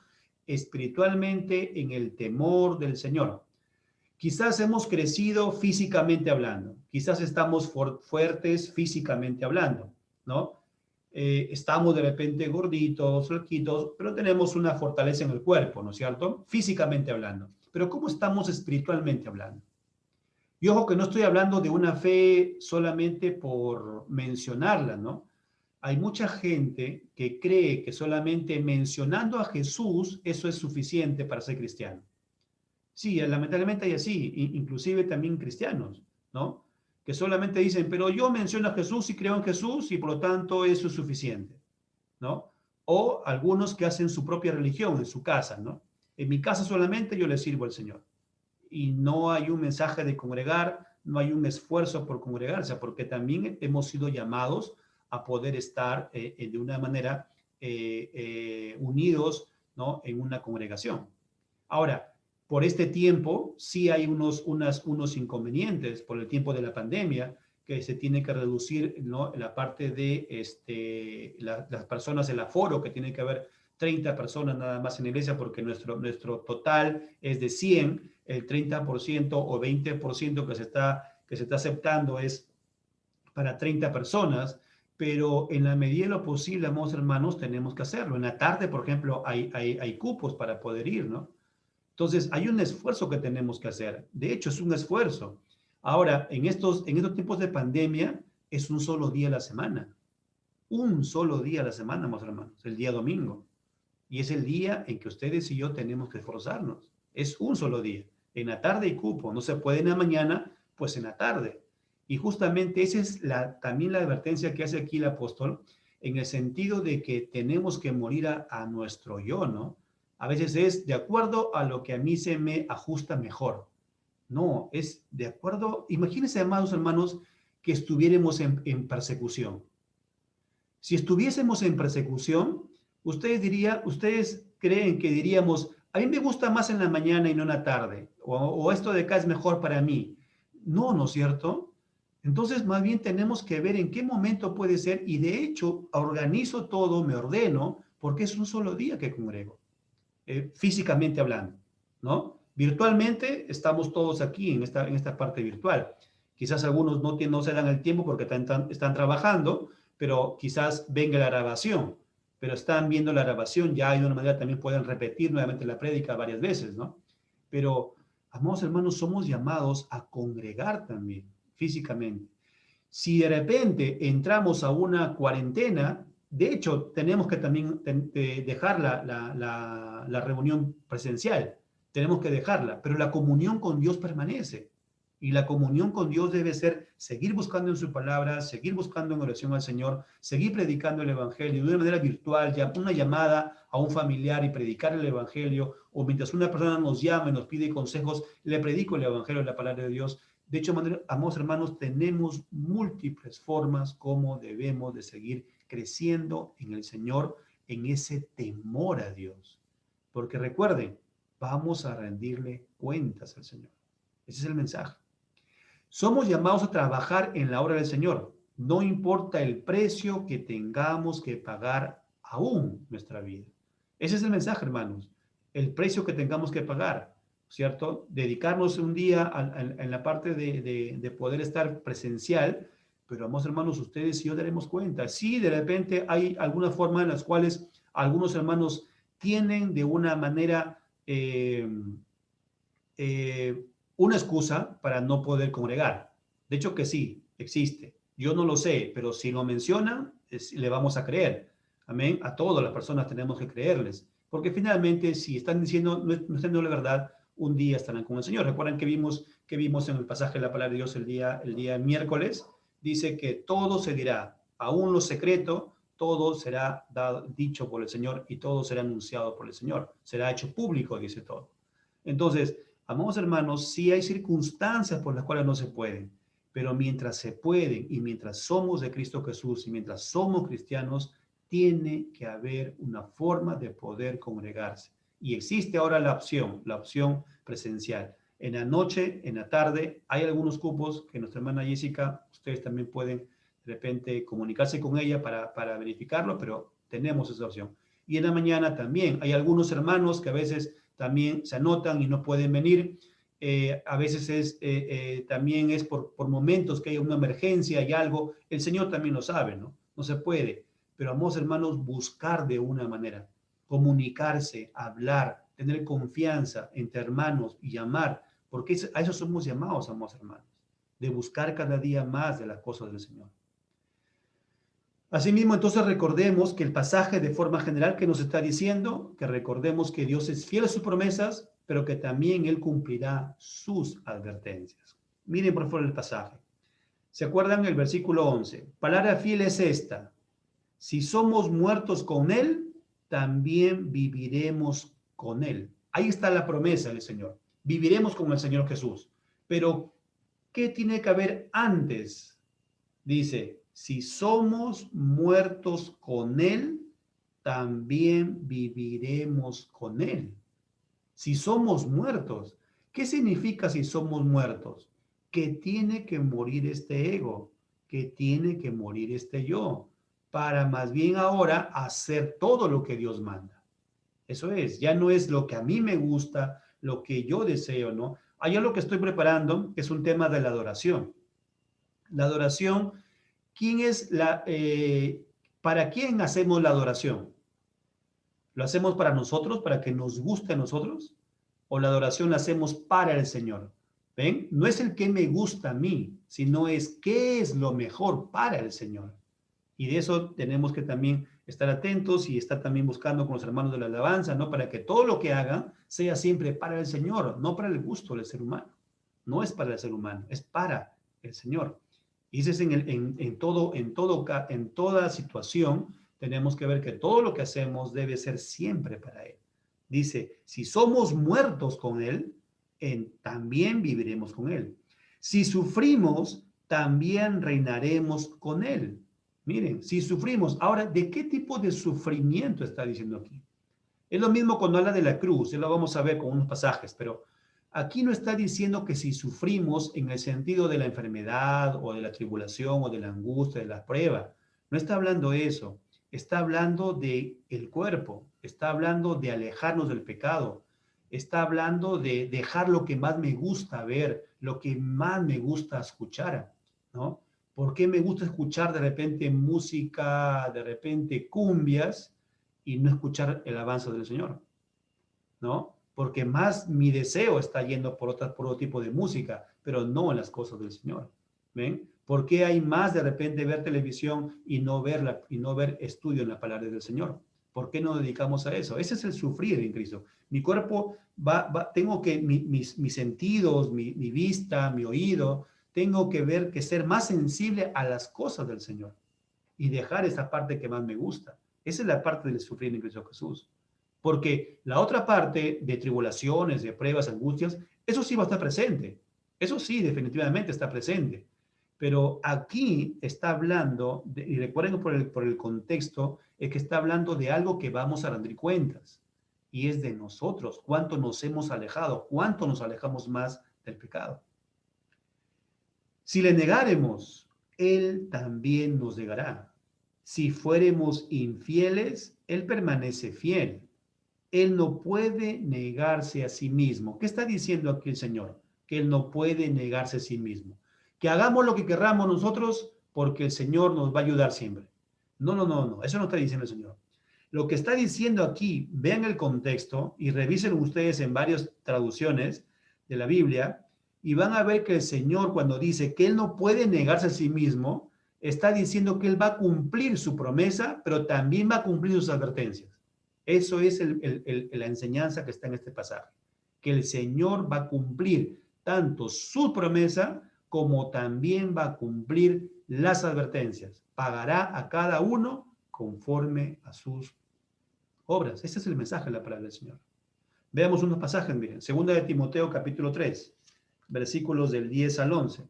espiritualmente en el temor del Señor. Quizás hemos crecido físicamente hablando. Quizás estamos fuertes físicamente hablando, ¿no? Estamos de repente gorditos, flaquitos, pero tenemos una fortaleza en el cuerpo, ¿no es cierto? Físicamente hablando. Pero ¿cómo estamos espiritualmente hablando? Y ojo que no estoy hablando de una fe solamente por mencionarla, ¿no? Hay mucha gente que cree que solamente mencionando a Jesús eso es suficiente para ser cristiano. Sí, lamentablemente hay así, inclusive también cristianos, ¿no? Que solamente dicen, pero yo menciono a Jesús y creo en Jesús y por lo tanto eso es suficiente. ¿no? O algunos que hacen su propia religión en su casa, ¿no? En mi casa solamente yo le sirvo al Señor. Y no hay un mensaje de congregar, no hay un esfuerzo por congregarse, porque también hemos sido llamados a poder estar de una manera unidos, ¿no? En una congregación. Ahora, por este tiempo sí hay unos inconvenientes por el tiempo de la pandemia, que se tiene que reducir, ¿no? La parte de las personas, el aforo, que tiene que haber 30 personas nada más en la iglesia, porque nuestro total es de 100, el 30% o 20% que se está aceptando es para 30 personas, pero en la medida de lo posible, amados hermanos, tenemos que hacerlo. En la tarde, por ejemplo, hay cupos para poder ir, ¿no? Entonces, hay un esfuerzo que tenemos que hacer. De hecho, es un esfuerzo. Ahora, en estos tiempos de pandemia, es un solo día a la semana. Un solo día a la semana, amados hermanos, el día domingo. Y es el día en que ustedes y yo tenemos que esforzarnos. Es un solo día. En la tarde hay cupo. No se puede en la mañana, pues en la tarde. Y justamente esa es también la advertencia que hace aquí el apóstol, en el sentido de que tenemos que morir a nuestro yo, ¿no? A veces es de acuerdo a lo que a mí se me ajusta mejor. No, es de acuerdo. Imagínense, amados hermanos, que estuviéramos en persecución. Si estuviésemos en persecución, ustedes creen que diríamos, a mí me gusta más en la mañana y no en la tarde, o esto de acá es mejor para mí. No, ¿no es cierto? Entonces, más bien tenemos que ver en qué momento puede ser, y de hecho, organizo todo, me ordeno, porque es un solo día que congrego, físicamente hablando, ¿no? Virtualmente estamos todos aquí en esta parte virtual. Quizás algunos no se dan el tiempo porque están trabajando, pero quizás venga la grabación, pero están viendo la grabación ya de una manera también pueden repetir nuevamente la prédica varias veces, ¿no? Pero, amados hermanos, somos llamados a congregar también físicamente. Si de repente entramos a una cuarentena, de hecho, tenemos que también dejar la reunión presencial, tenemos que dejarla, pero la comunión con Dios permanece. Y la comunión con Dios debe ser seguir buscando en su palabra, seguir buscando en oración al Señor, seguir predicando el Evangelio de una manera virtual, ya una llamada a un familiar y predicar el Evangelio, o mientras una persona nos llama y nos pide consejos, le predico el Evangelio, la palabra de Dios. De hecho, amados hermanos, tenemos múltiples formas como debemos de seguir creciendo en el Señor, en ese temor a Dios. Porque recuerden, vamos a rendirle cuentas al Señor. Ese es el mensaje. Somos llamados a trabajar en la obra del Señor. No importa el precio que tengamos que pagar aún nuestra vida. Ese es el mensaje, hermanos. El precio que tengamos que pagar, ¿cierto? Dedicarnos un día en la parte de poder estar presencial, pero, amados hermanos, ustedes y yo daremos cuenta. Sí, de repente hay alguna forma en las cuales algunos hermanos tienen de una manera eh, una excusa para no poder congregar. De hecho que sí, existe. Yo no lo sé, pero si lo mencionan, le vamos a creer. Amén. A todas las personas tenemos que creerles. Porque finalmente, si están diciendo, no están diciendo la verdad, un día estarán con el Señor. Recuerdan que vimos en el pasaje de la palabra de Dios el día miércoles, dice que todo se dirá, aún lo secreto, todo será dicho por el Señor y todo será anunciado por el Señor. Será hecho público, dice todo. Entonces, amados hermanos, sí hay circunstancias por las cuales no se pueden, pero mientras se pueden y mientras somos de Cristo Jesús y mientras somos cristianos, tiene que haber una forma de poder congregarse. Y existe ahora la opción presencial. En la noche, en la tarde, hay algunos cupos que nuestra hermana Jessica, ustedes también pueden de repente comunicarse con ella para verificarlo, pero tenemos esa opción. Y en la mañana también hay algunos hermanos que a veces también se anotan y no pueden venir. A veces también es por momentos que hay una emergencia y algo. El Señor también lo sabe, ¿no? No se puede. Pero, amados hermanos, buscar de una manera, comunicarse, hablar, tener confianza entre hermanos y amar, porque a eso somos llamados, amados hermanos, de buscar cada día más de las cosas del Señor. Asimismo, entonces recordemos que el pasaje de forma general que nos está diciendo, que recordemos que Dios es fiel a sus promesas, pero que también Él cumplirá sus advertencias. Miren por favor el pasaje. ¿Se acuerdan el versículo 11? Palabra fiel es esta, Si somos muertos con Él, también viviremos con Él. Ahí está la promesa del Señor. Viviremos con el Señor Jesús. Pero, ¿qué tiene que haber antes? Dice, si somos muertos con Él, también viviremos con Él. Si somos muertos, ¿qué significa si somos muertos? Que tiene que morir este ego, que tiene que morir este yo, para más bien ahora hacer todo lo que Dios manda. Eso es, ya no es lo que a mí me gusta, lo que yo deseo, ¿no? Allá lo que estoy preparando es un tema de la adoración. La adoración, ¿quién es para quién hacemos la adoración? ¿Lo hacemos para nosotros, para que nos guste a nosotros? ¿O la adoración la hacemos para el Señor? ¿Ven? No es el que me gusta a mí, sino es qué es lo mejor para el Señor. Y de eso tenemos que también estar atentos y estar también buscando con los hermanos de la alabanza, ¿no? Para que todo lo que hagan sea siempre para el Señor, no para el gusto del ser humano. No es para el ser humano, es para el Señor. Y ese es en toda situación, tenemos que ver que todo lo que hacemos debe ser siempre para Él. Dice, si somos muertos con Él, también viviremos con Él. Si sufrimos, también reinaremos con Él. Miren, si sufrimos, ahora, ¿de qué tipo de sufrimiento está diciendo aquí? Es lo mismo cuando habla de la cruz, ya lo vamos a ver con unos pasajes, pero aquí no está diciendo que si sufrimos en el sentido de la enfermedad o de la tribulación o de la angustia, de la prueba, no está hablando eso, está hablando de el cuerpo, está hablando de alejarnos del pecado, está hablando de dejar lo que más me gusta ver, lo que más me gusta escuchar, ¿no? ¿Por qué me gusta escuchar de repente música, de repente cumbias y no escuchar el avance del Señor? ¿No? Porque más mi deseo está yendo por otro tipo de música, pero no en las cosas del Señor. ¿Ven? ¿Por qué hay más de repente ver televisión y no ver estudio en la palabra del Señor? ¿Por qué no dedicamos a eso? Ese es el sufrir en Cristo. Mi cuerpo tengo que, mis sentidos, mi vista, mi oído, tengo que ver, que ser más sensible a las cosas del Señor y dejar esa parte que más me gusta. Esa es la parte del sufrir en Cristo Jesús. Porque la otra parte de tribulaciones, de pruebas, angustias, eso sí va a estar presente. Eso sí, definitivamente está presente. Pero aquí está hablando, y recuerden por el contexto, es que está hablando de algo que vamos a rendir cuentas. Y es de nosotros, cuánto nos hemos alejado, cuánto nos alejamos más del pecado. Si le negáremos, Él también nos negará. Si fuéramos infieles, Él permanece fiel. Él no puede negarse a sí mismo. ¿Qué está diciendo aquí el Señor? Que Él no puede negarse a sí mismo. Que hagamos lo que querramos nosotros porque el Señor nos va a ayudar siempre. No, no, no, no. Eso no está diciendo el Señor. Lo que está diciendo aquí, vean el contexto y revisen ustedes en varias traducciones de la Biblia y van a ver que el Señor cuando dice que Él no puede negarse a sí mismo, está diciendo que Él va a cumplir su promesa, pero también va a cumplir sus advertencias. Eso es la enseñanza que está en este pasaje, que el Señor va a cumplir tanto su promesa como también va a cumplir las advertencias. Pagará a cada uno conforme a sus obras. Ese es el mensaje de la palabra del Señor. Veamos unos pasajes, miren. Segunda de Timoteo, capítulo 3, versículos del 10 al 11.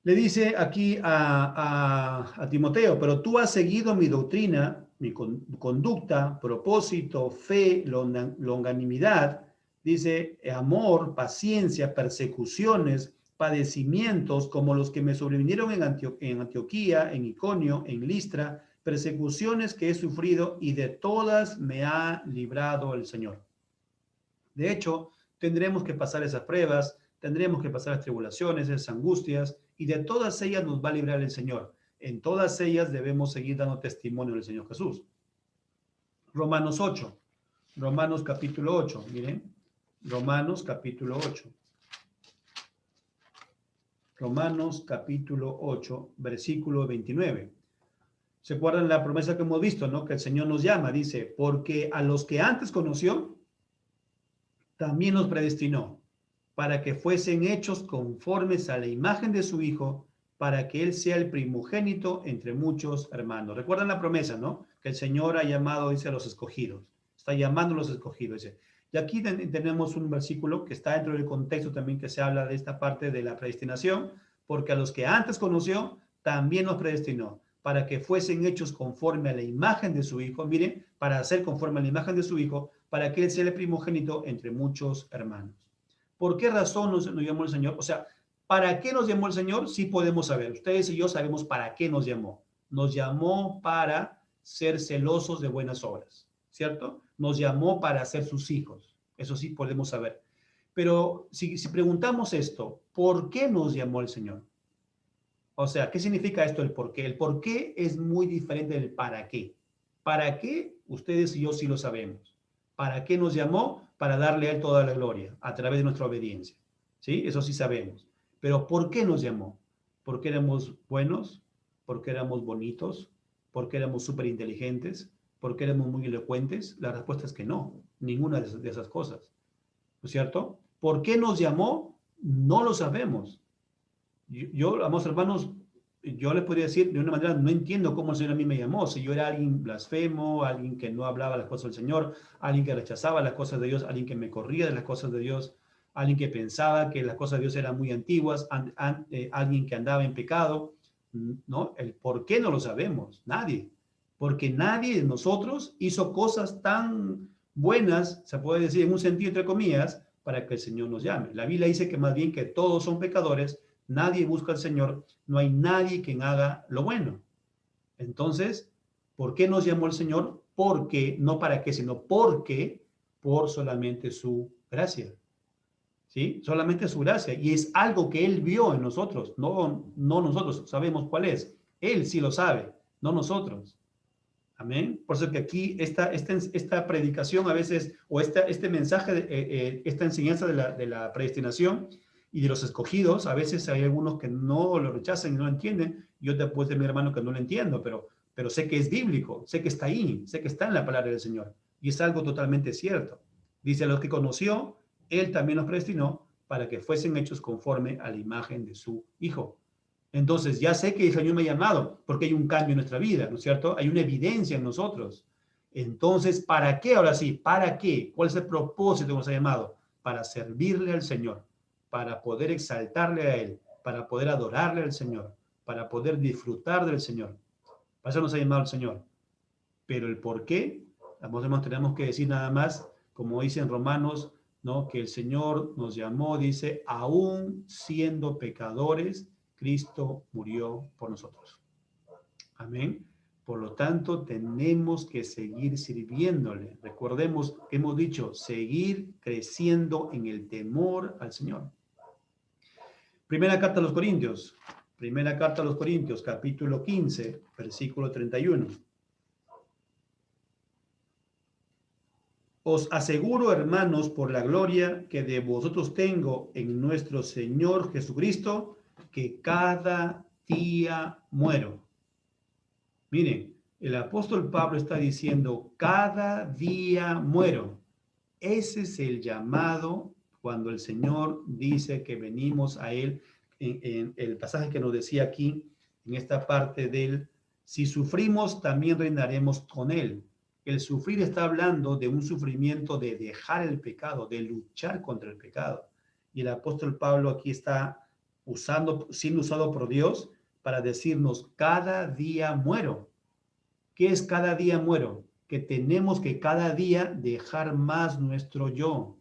Le dice aquí a Timoteo, pero tú has seguido mi doctrina, mi conducta, propósito, fe, longanimidad, dice, amor, paciencia, persecuciones, padecimientos, como los que me sobrevinieron en Antioquía, en Iconio, en Listra, persecuciones que he sufrido y de todas me ha librado el Señor. De hecho, tendremos que pasar esas pruebas, tendremos que pasar las tribulaciones, esas angustias, y de todas ellas nos va a librar el Señor. En todas ellas debemos seguir dando testimonio del Señor Jesús. Romanos 8, Romanos capítulo 8, miren, Romanos capítulo 8. Romanos capítulo 8, versículo 29. ¿Se acuerdan la promesa que hemos visto, no? Que el Señor nos llama, dice, porque a los que antes conoció, también los predestinó para que fuesen hechos conformes a la imagen de su Hijo, para que Él sea el primogénito entre muchos hermanos. Recuerdan la promesa, ¿no? Que el Señor ha llamado, dice, a los escogidos. Está llamando a los escogidos, dice. Y aquí tenemos un versículo que está dentro del contexto también que se habla de esta parte de la predestinación, porque a los que antes conoció, también los predestinó, para que fuesen hechos conforme a la imagen de su Hijo. Miren, para hacer conforme a la imagen de su Hijo, para que Él sea el primogénito entre muchos hermanos. ¿Por qué razón nos llamó el Señor? O sea, ¿para qué nos llamó el Señor? Sí podemos saber. Ustedes y yo sabemos para qué nos llamó. Nos llamó para ser celosos de buenas obras, ¿cierto? Nos llamó para ser sus hijos. Eso sí podemos saber. Pero si preguntamos esto, ¿por qué nos llamó el Señor? O sea, ¿qué significa esto el por qué? El por qué es muy diferente del para qué. ¿Para qué? Ustedes y yo sí lo sabemos. ¿Para qué nos llamó? Para darle a Él toda la gloria a través de nuestra obediencia. ¿Sí? Eso sí sabemos. Pero ¿por qué nos llamó? ¿Porque éramos buenos? ¿Porque éramos bonitos? ¿Porque éramos súper inteligentes? ¿Porque éramos muy elocuentes? La respuesta es que no, ninguna de esas cosas. ¿No es cierto? ¿Por qué nos llamó? No lo sabemos. Yo, amados hermanos, yo les podría decir de una manera, no entiendo cómo el Señor a mí me llamó. Si yo era alguien blasfemo, alguien que no hablaba las cosas del Señor, alguien que rechazaba las cosas de Dios, alguien que me corría de las cosas de Dios, alguien que pensaba que las cosas de Dios eran muy antiguas, alguien que andaba en pecado, ¿no? El por qué no lo sabemos, nadie. Porque nadie de nosotros hizo cosas tan buenas, se puede decir en un sentido entre comillas, para que el Señor nos llame. La Biblia dice que más bien que todos son pecadores. Nadie busca al Señor, no hay nadie quien haga lo bueno. Entonces, ¿por qué nos llamó el Señor? Porque, no para qué, sino porque, por solamente su gracia. ¿Sí? Solamente su gracia. Y es algo que Él vio en nosotros, no nosotros sabemos cuál es. Él sí lo sabe, no nosotros. Amén. Por eso que aquí esta predicación a veces, o este mensaje, esta enseñanza de la predestinación y de los escogidos, a veces hay algunos que no lo rechazan y no lo entienden. Yo después de mi hermano que no lo entiendo, pero sé que es bíblico, sé que está ahí, sé que está en la palabra del Señor. Y es algo totalmente cierto. Dice, a los que conoció, Él también los predestinó para que fuesen hechos conforme a la imagen de su Hijo. Entonces, ya sé que el Señor me ha llamado porque hay un cambio en nuestra vida, ¿no es cierto? Hay una evidencia en nosotros. Entonces, ¿para qué ahora sí? ¿Para qué? ¿Cuál es el propósito que nos ha llamado? Para servirle al Señor, para poder exaltarle a Él, para poder adorarle al Señor, para poder disfrutar del Señor. Para eso nos ha llamado el Señor. Pero el por qué, tenemos que decir nada más, como dicen Romanos, ¿no? Que el Señor nos llamó, dice, aún siendo pecadores, Cristo murió por nosotros. Amén. Por lo tanto, tenemos que seguir sirviéndole. Recordemos que hemos dicho, seguir creciendo en el temor al Señor. Primera carta a los Corintios. Primera carta a los Corintios, capítulo 15, versículo 31. Os aseguro, hermanos, por la gloria que de vosotros tengo en nuestro Señor Jesucristo, que cada día muero. Miren, el apóstol Pablo está diciendo, cada día muero. Ese es el llamado cuando el Señor dice que venimos a Él, en el pasaje que nos decía aquí, en esta parte del, si sufrimos, también reinaremos con Él. El sufrir está hablando de un sufrimiento de dejar el pecado, de luchar contra el pecado. Y el apóstol Pablo aquí está siendo usado por Dios para decirnos, cada día muero. ¿Qué es cada día muero? Que tenemos que cada día dejar más nuestro yo,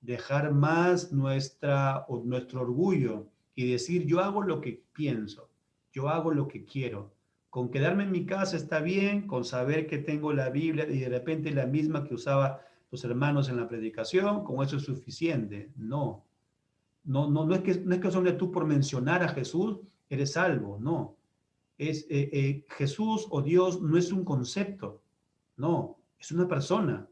dejar más nuestro orgullo y decir, yo hago lo que pienso, yo hago lo que quiero. Con quedarme en mi casa está bien, con saber que tengo la Biblia y de repente la misma que usaba los hermanos en la predicación, con eso es suficiente. No, no es que solo tú por mencionar a Jesús eres salvo, no. Jesús o Dios no es un concepto, no, es una persona.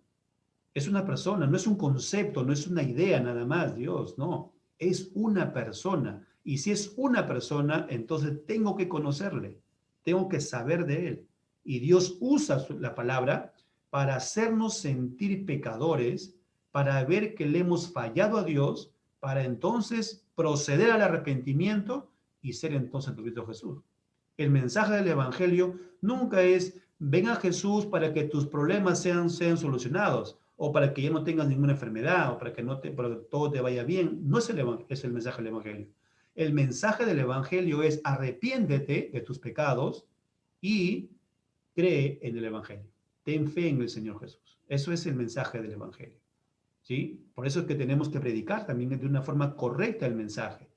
Es una persona, no es un concepto, no es una idea nada más, Dios, no. Es una persona. Y si es una persona, entonces tengo que conocerle, tengo que saber de él. Y Dios usa la palabra para hacernos sentir pecadores, para ver que le hemos fallado a Dios, para entonces proceder al arrepentimiento y ser entonces tu Cristo Jesús. El mensaje del Evangelio nunca es, ven a Jesús para que tus problemas sean solucionados, o para que ya no tengas ninguna enfermedad, o para que todo te vaya bien. No es es el mensaje del Evangelio. El mensaje del Evangelio es arrepiéntete de tus pecados y cree en el Evangelio. Ten fe en el Señor Jesús. Eso es el mensaje del Evangelio. ¿Sí? Por eso es que tenemos que predicar también de una forma correcta el mensaje.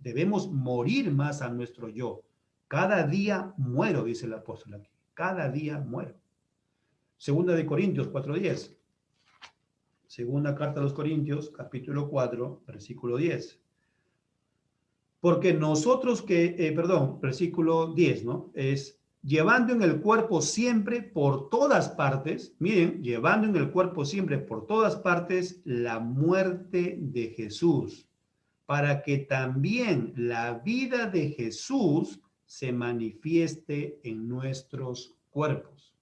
Debemos morir más a nuestro yo. Cada día muero, dice el apóstol aquí. Cada día muero. Segunda de Corintios 4:10. Segunda carta a los Corintios, capítulo 4, versículo 10. Porque nosotros versículo 10, ¿no? Es llevando en el cuerpo siempre por todas partes, miren, llevando en el cuerpo siempre por todas partes la muerte de Jesús, para que también la vida de Jesús se manifieste en nuestros cuerpos.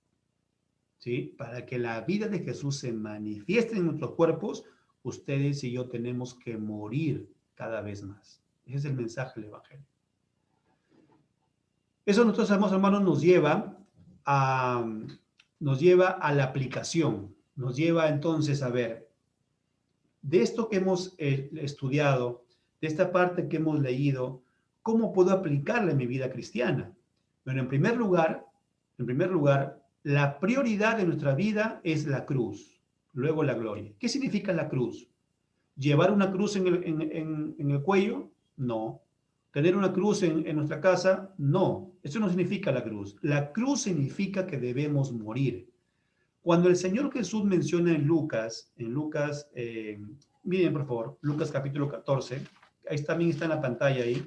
¿Sí? Para que la vida de Jesús se manifieste en nuestros cuerpos, ustedes y yo tenemos que morir cada vez más. Ese es el mensaje del Evangelio. Eso, nosotros, hermanos, nos lleva a la aplicación. Nos lleva entonces a ver, de esto que hemos estudiado, de esta parte que hemos leído, ¿cómo puedo aplicarla en mi vida cristiana? Bueno, en primer lugar, la prioridad de nuestra vida es la cruz, luego la gloria. ¿Qué significa la cruz? ¿Llevar una cruz en el cuello? No. ¿Tener una cruz en nuestra casa? No. Eso no significa la cruz. La cruz significa que debemos morir. Cuando el Señor Jesús menciona en Lucas, miren por favor, Lucas capítulo 14, ahí también está en la pantalla ahí,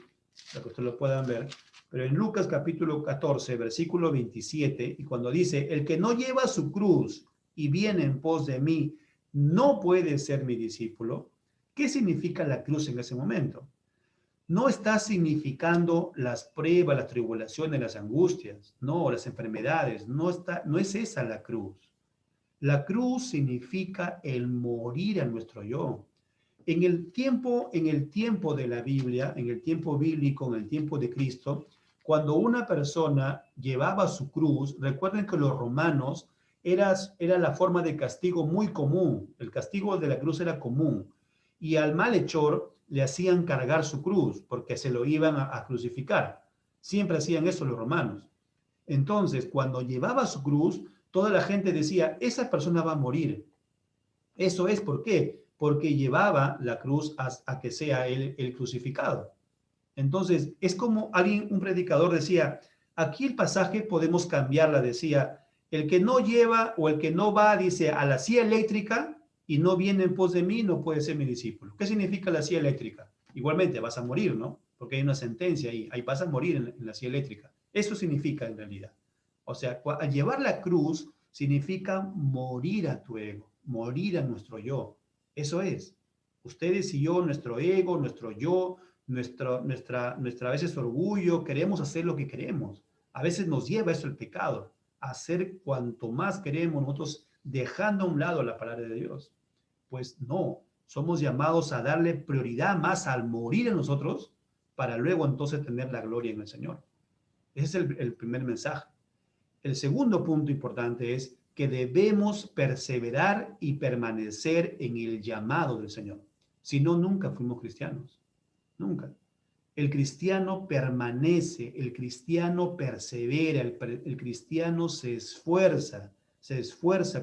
para que ustedes lo puedan ver, pero en Lucas capítulo 14, versículo 27, y cuando dice, el que no lleva su cruz y viene en pos de mí, no puede ser mi discípulo. ¿Qué significa la cruz en ese momento? No está significando las pruebas, las tribulaciones, las angustias, no, las enfermedades, no es esa la cruz. La cruz significa el morir a nuestro yo. En el tiempo de la Biblia, en el tiempo bíblico, en el tiempo de Cristo, cuando una persona llevaba su cruz, recuerden que los romanos era la forma de castigo muy común. El castigo de la cruz era común. Y al malhechor le hacían cargar su cruz porque se lo iban a crucificar. Siempre hacían eso los romanos. Entonces, cuando llevaba su cruz, toda la gente decía, esa persona va a morir. Eso es, ¿por qué? Porque llevaba la cruz a que sea el crucificado. Entonces, es como un predicador decía, aquí el pasaje podemos cambiarla, decía, el que no lleva o el que no va, dice, a la silla eléctrica y no viene en pos de mí, no puede ser mi discípulo. ¿Qué significa la silla eléctrica? Igualmente, vas a morir, ¿no? Porque hay una sentencia ahí vas a morir en la silla eléctrica. Eso significa en realidad. O sea, al llevar la cruz significa morir a tu ego, morir a nuestro yo. Eso es. Ustedes y yo, nuestro ego, nuestro yo, nuestra a veces orgullo, queremos hacer lo que queremos. A veces nos lleva eso el pecado, a hacer cuanto más queremos nosotros, dejando a un lado la palabra de Dios. Pues no, somos llamados a darle prioridad más al morir en nosotros para luego entonces tener la gloria en el Señor. Ese es el primer mensaje. El segundo punto importante es que debemos perseverar y permanecer en el llamado del Señor. Si no, nunca fuimos cristianos. Nunca. El cristiano permanece, el cristiano persevera, el cristiano se esfuerza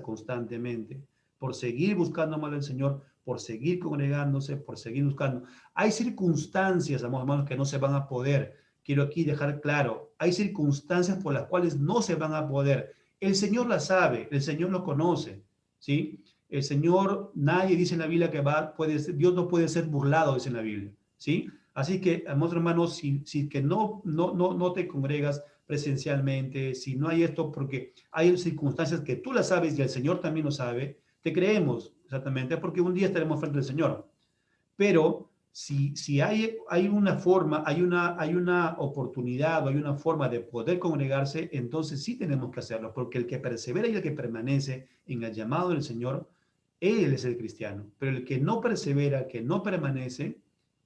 constantemente por seguir buscando más del Señor, por seguir congregándose, por seguir buscando. Hay circunstancias, hermanos, que no se van a poder. Quiero aquí dejar claro, hay circunstancias por las cuales no se van a poder. El Señor las sabe, el Señor lo conoce, ¿sí? El Señor, nadie dice en la Biblia que Dios no puede ser burlado, dice en la Biblia, ¿sí? Así que, hermanos, si que no te congregas presencialmente, si no hay esto, porque hay circunstancias que tú las sabes y el Señor también lo sabe, te creemos, exactamente, porque un día estaremos frente al Señor. Pero si hay una forma, hay una oportunidad o hay una forma de poder congregarse, entonces sí tenemos que hacerlo, porque el que persevera y el que permanece en el llamado del Señor, él es el cristiano. Pero el que no persevera, el que no permanece,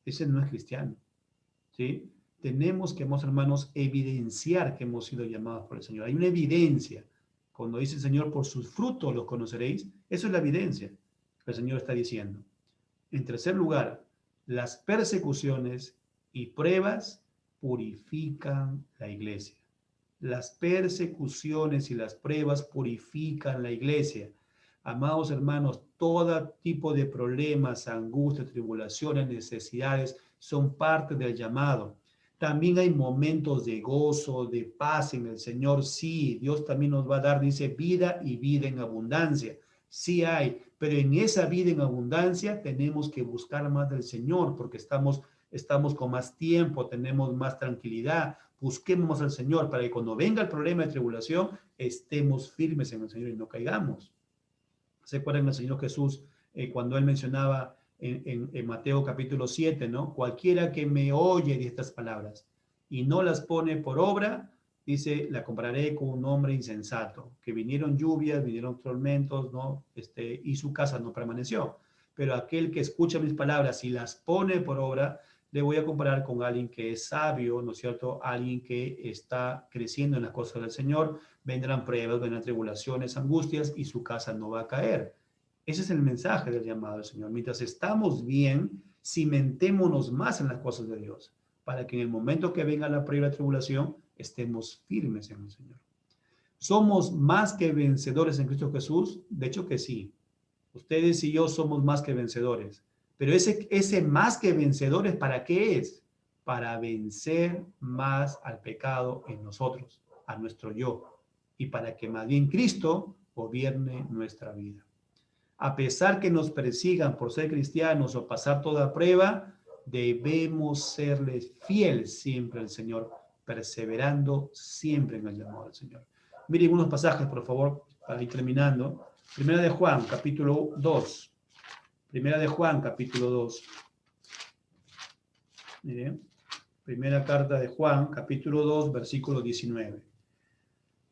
ese no es cristiano, ¿sí? tenemos que, hermanos, evidenciar que hemos sido llamados por el Señor. Hay una evidencia. Cuando dice el Señor, por sus frutos los conoceréis, eso es la evidencia que el Señor está diciendo. En tercer lugar, las persecuciones y pruebas purifican la iglesia. Las persecuciones y las pruebas purifican la iglesia. Amados hermanos, todo tipo de problemas, angustias, tribulaciones, necesidades son parte del llamado. También hay momentos de gozo, de paz en el Señor. Sí, Dios también nos va a dar, dice, vida y vida en abundancia. Sí hay, pero en esa vida en abundancia tenemos que buscar más del Señor porque estamos con más tiempo, tenemos más tranquilidad. Busquemos al Señor para que cuando venga el problema de tribulación estemos firmes en el Señor y no caigamos. ¿Se acuerdan del Señor Jesús cuando Él mencionaba en Mateo capítulo 7, ¿no? Cualquiera que me oye de estas palabras y no las pone por obra, dice, la compararé con un hombre insensato, que vinieron lluvias, vinieron tormentos, ¿no? Y su casa no permaneció. Pero aquel que escucha mis palabras y las pone por obra, le voy a comparar con alguien que es sabio, ¿no es cierto? Alguien que está creciendo en las cosas del Señor. Vendrán pruebas, vendrán tribulaciones, angustias y su casa no va a caer. Ese es el mensaje del llamado del Señor. Mientras estamos bien, cimentémonos más en las cosas de Dios, para que en el momento que venga la prueba de tribulación, estemos firmes en el Señor. ¿Somos más que vencedores en Cristo Jesús? De hecho que sí. Ustedes y yo somos más que vencedores. Pero ese más que vencedores, ¿para qué es? Para vencer más al pecado en nosotros, a nuestro yo, y para que más bien Cristo gobierne nuestra vida. A pesar que nos persigan por ser cristianos o pasar toda prueba, debemos serles fieles siempre al Señor, perseverando siempre en el llamado del Señor. Miren unos pasajes, por favor, para ir terminando. Primera de Juan, capítulo 2. Primera de Juan, capítulo 2. Miren. Primera carta de Juan, capítulo 2, versículo 19.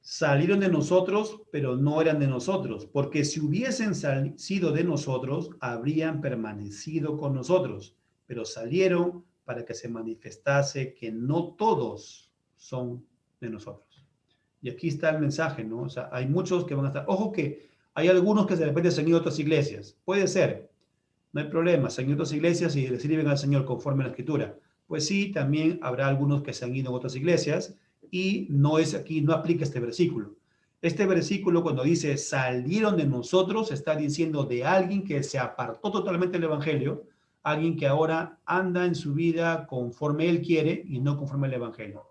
Salieron de nosotros, pero no eran de nosotros, porque si hubiesen sido de nosotros, habrían permanecido con nosotros, pero salieron para que se manifestase que no todos son de nosotros. Y aquí está el mensaje, ¿no? O sea, hay muchos que van a estar, ojo que hay algunos que de repente se han ido a otras iglesias, puede ser, no hay problema, se han ido a otras iglesias y le sirven al Señor conforme a la Escritura. Pues sí, también habrá algunos que se han ido a otras iglesias, y no es aquí, no aplica este versículo. Este versículo cuando dice salieron de nosotros, está diciendo de alguien que se apartó totalmente del evangelio, alguien que ahora anda en su vida conforme él quiere y no conforme al evangelio.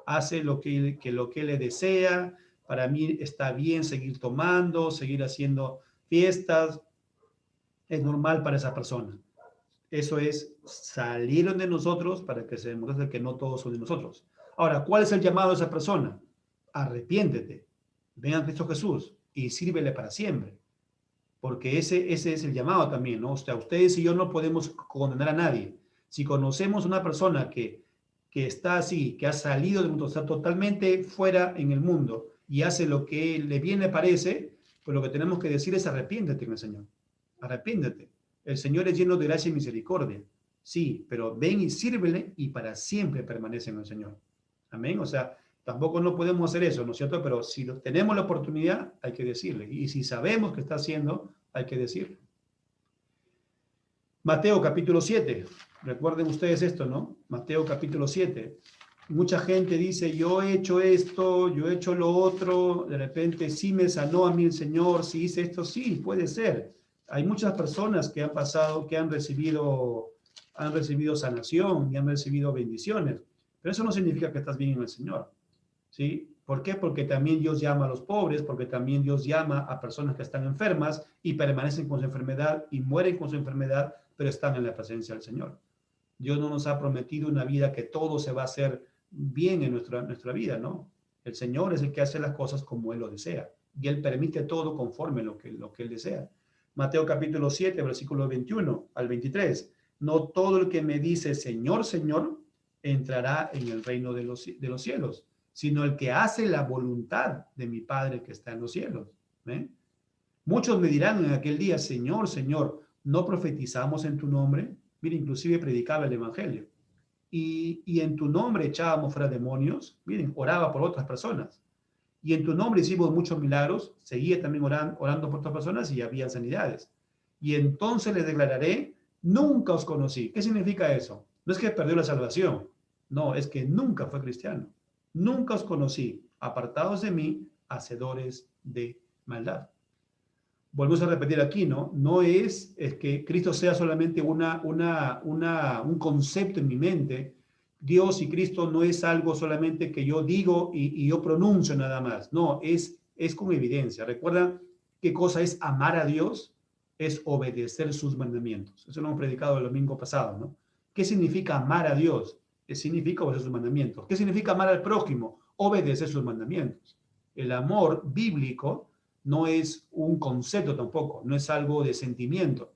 Hace lo que le desea. Para mí está bien seguir tomando, seguir haciendo fiestas, es normal para esa persona. Eso es, salieron de nosotros para que se demuestre que no todos son de nosotros. Ahora, ¿cuál es el llamado de esa persona? Arrepiéntete, ven a Cristo Jesús y sírvele para siempre. Porque ese es el llamado también, ¿no? O sea, ustedes y yo no podemos condenar a nadie. Si conocemos una persona que está así, que ha salido del mundo, está totalmente fuera en el mundo y hace lo que le bien le parece, pues lo que tenemos que decir es arrepiéntete en el Señor. Arrepiéntete. El Señor es lleno de gracia y misericordia. Sí, pero ven y sírvele y para siempre permanece en el Señor. Amén. O sea, tampoco no podemos hacer eso, ¿no es cierto? Pero si tenemos la oportunidad, hay que decirle. Y si sabemos que está haciendo, hay que decirle. Mateo capítulo 7. Recuerden ustedes esto, ¿no? Mateo capítulo 7. Mucha gente dice, yo he hecho esto, yo he hecho lo otro, de repente sí me sanó a mí el Señor, sí hice esto, sí, puede ser. Hay muchas personas que han pasado, que han recibido sanación y han recibido bendiciones, pero eso no significa que estás bien en el Señor, ¿sí? ¿Por qué? Porque también Dios llama a los pobres, porque también Dios llama a personas que están enfermas y permanecen con su enfermedad y mueren con su enfermedad, pero están en la presencia del Señor. Dios no nos ha prometido una vida que todo se va a hacer bien en nuestra vida, ¿no? El Señor es el que hace las cosas como Él lo desea y Él permite todo conforme lo que Él desea. Mateo capítulo 7, versículo 21 al 23. No todo el que me dice Señor, Señor, entrará en el reino de los cielos, sino el que hace la voluntad de mi Padre que está en los cielos. ¿Eh? Muchos me dirán en aquel día, Señor, Señor, ¿no profetizamos en tu nombre? Mira, inclusive predicaba el Evangelio. y en tu nombre echábamos fuera demonios. Miren, oraba por otras personas. Y en tu nombre hicimos muchos milagros. Seguía también orando por otras personas y había sanidades. Y entonces les declararé, nunca os conocí. ¿Qué significa eso? No es que perdió la salvación. No, es que nunca fue cristiano. Nunca os conocí. Apartados de mí, hacedores de maldad. Volvemos a repetir aquí, ¿no? No es que Cristo sea solamente un concepto en mi mente. Dios y Cristo no es algo solamente que yo digo y yo pronuncio nada más. No, es con evidencia. ¿Recuerdan qué cosa es amar a Dios? Es obedecer sus mandamientos. Eso lo hemos predicado el domingo pasado, ¿no? ¿Qué significa amar a Dios? Significa obedecer sus mandamientos. ¿Qué significa amar al prójimo? Obedecer sus mandamientos. El amor bíblico no es un concepto tampoco, no es algo de sentimiento.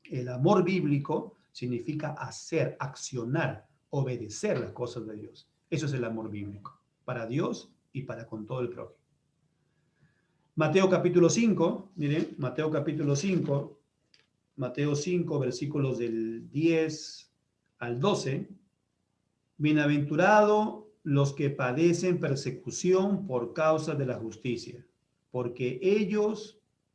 El amor bíblico significa hacer, accionar, obedecer las cosas de Dios. Eso es el amor bíblico, para Dios y para con todo el prójimo. Mateo capítulo 5, miren, Mateo capítulo 5, Mateo 5, versículos del 10 al 12. Bienaventurado los que padecen persecución por causa de la justicia, porque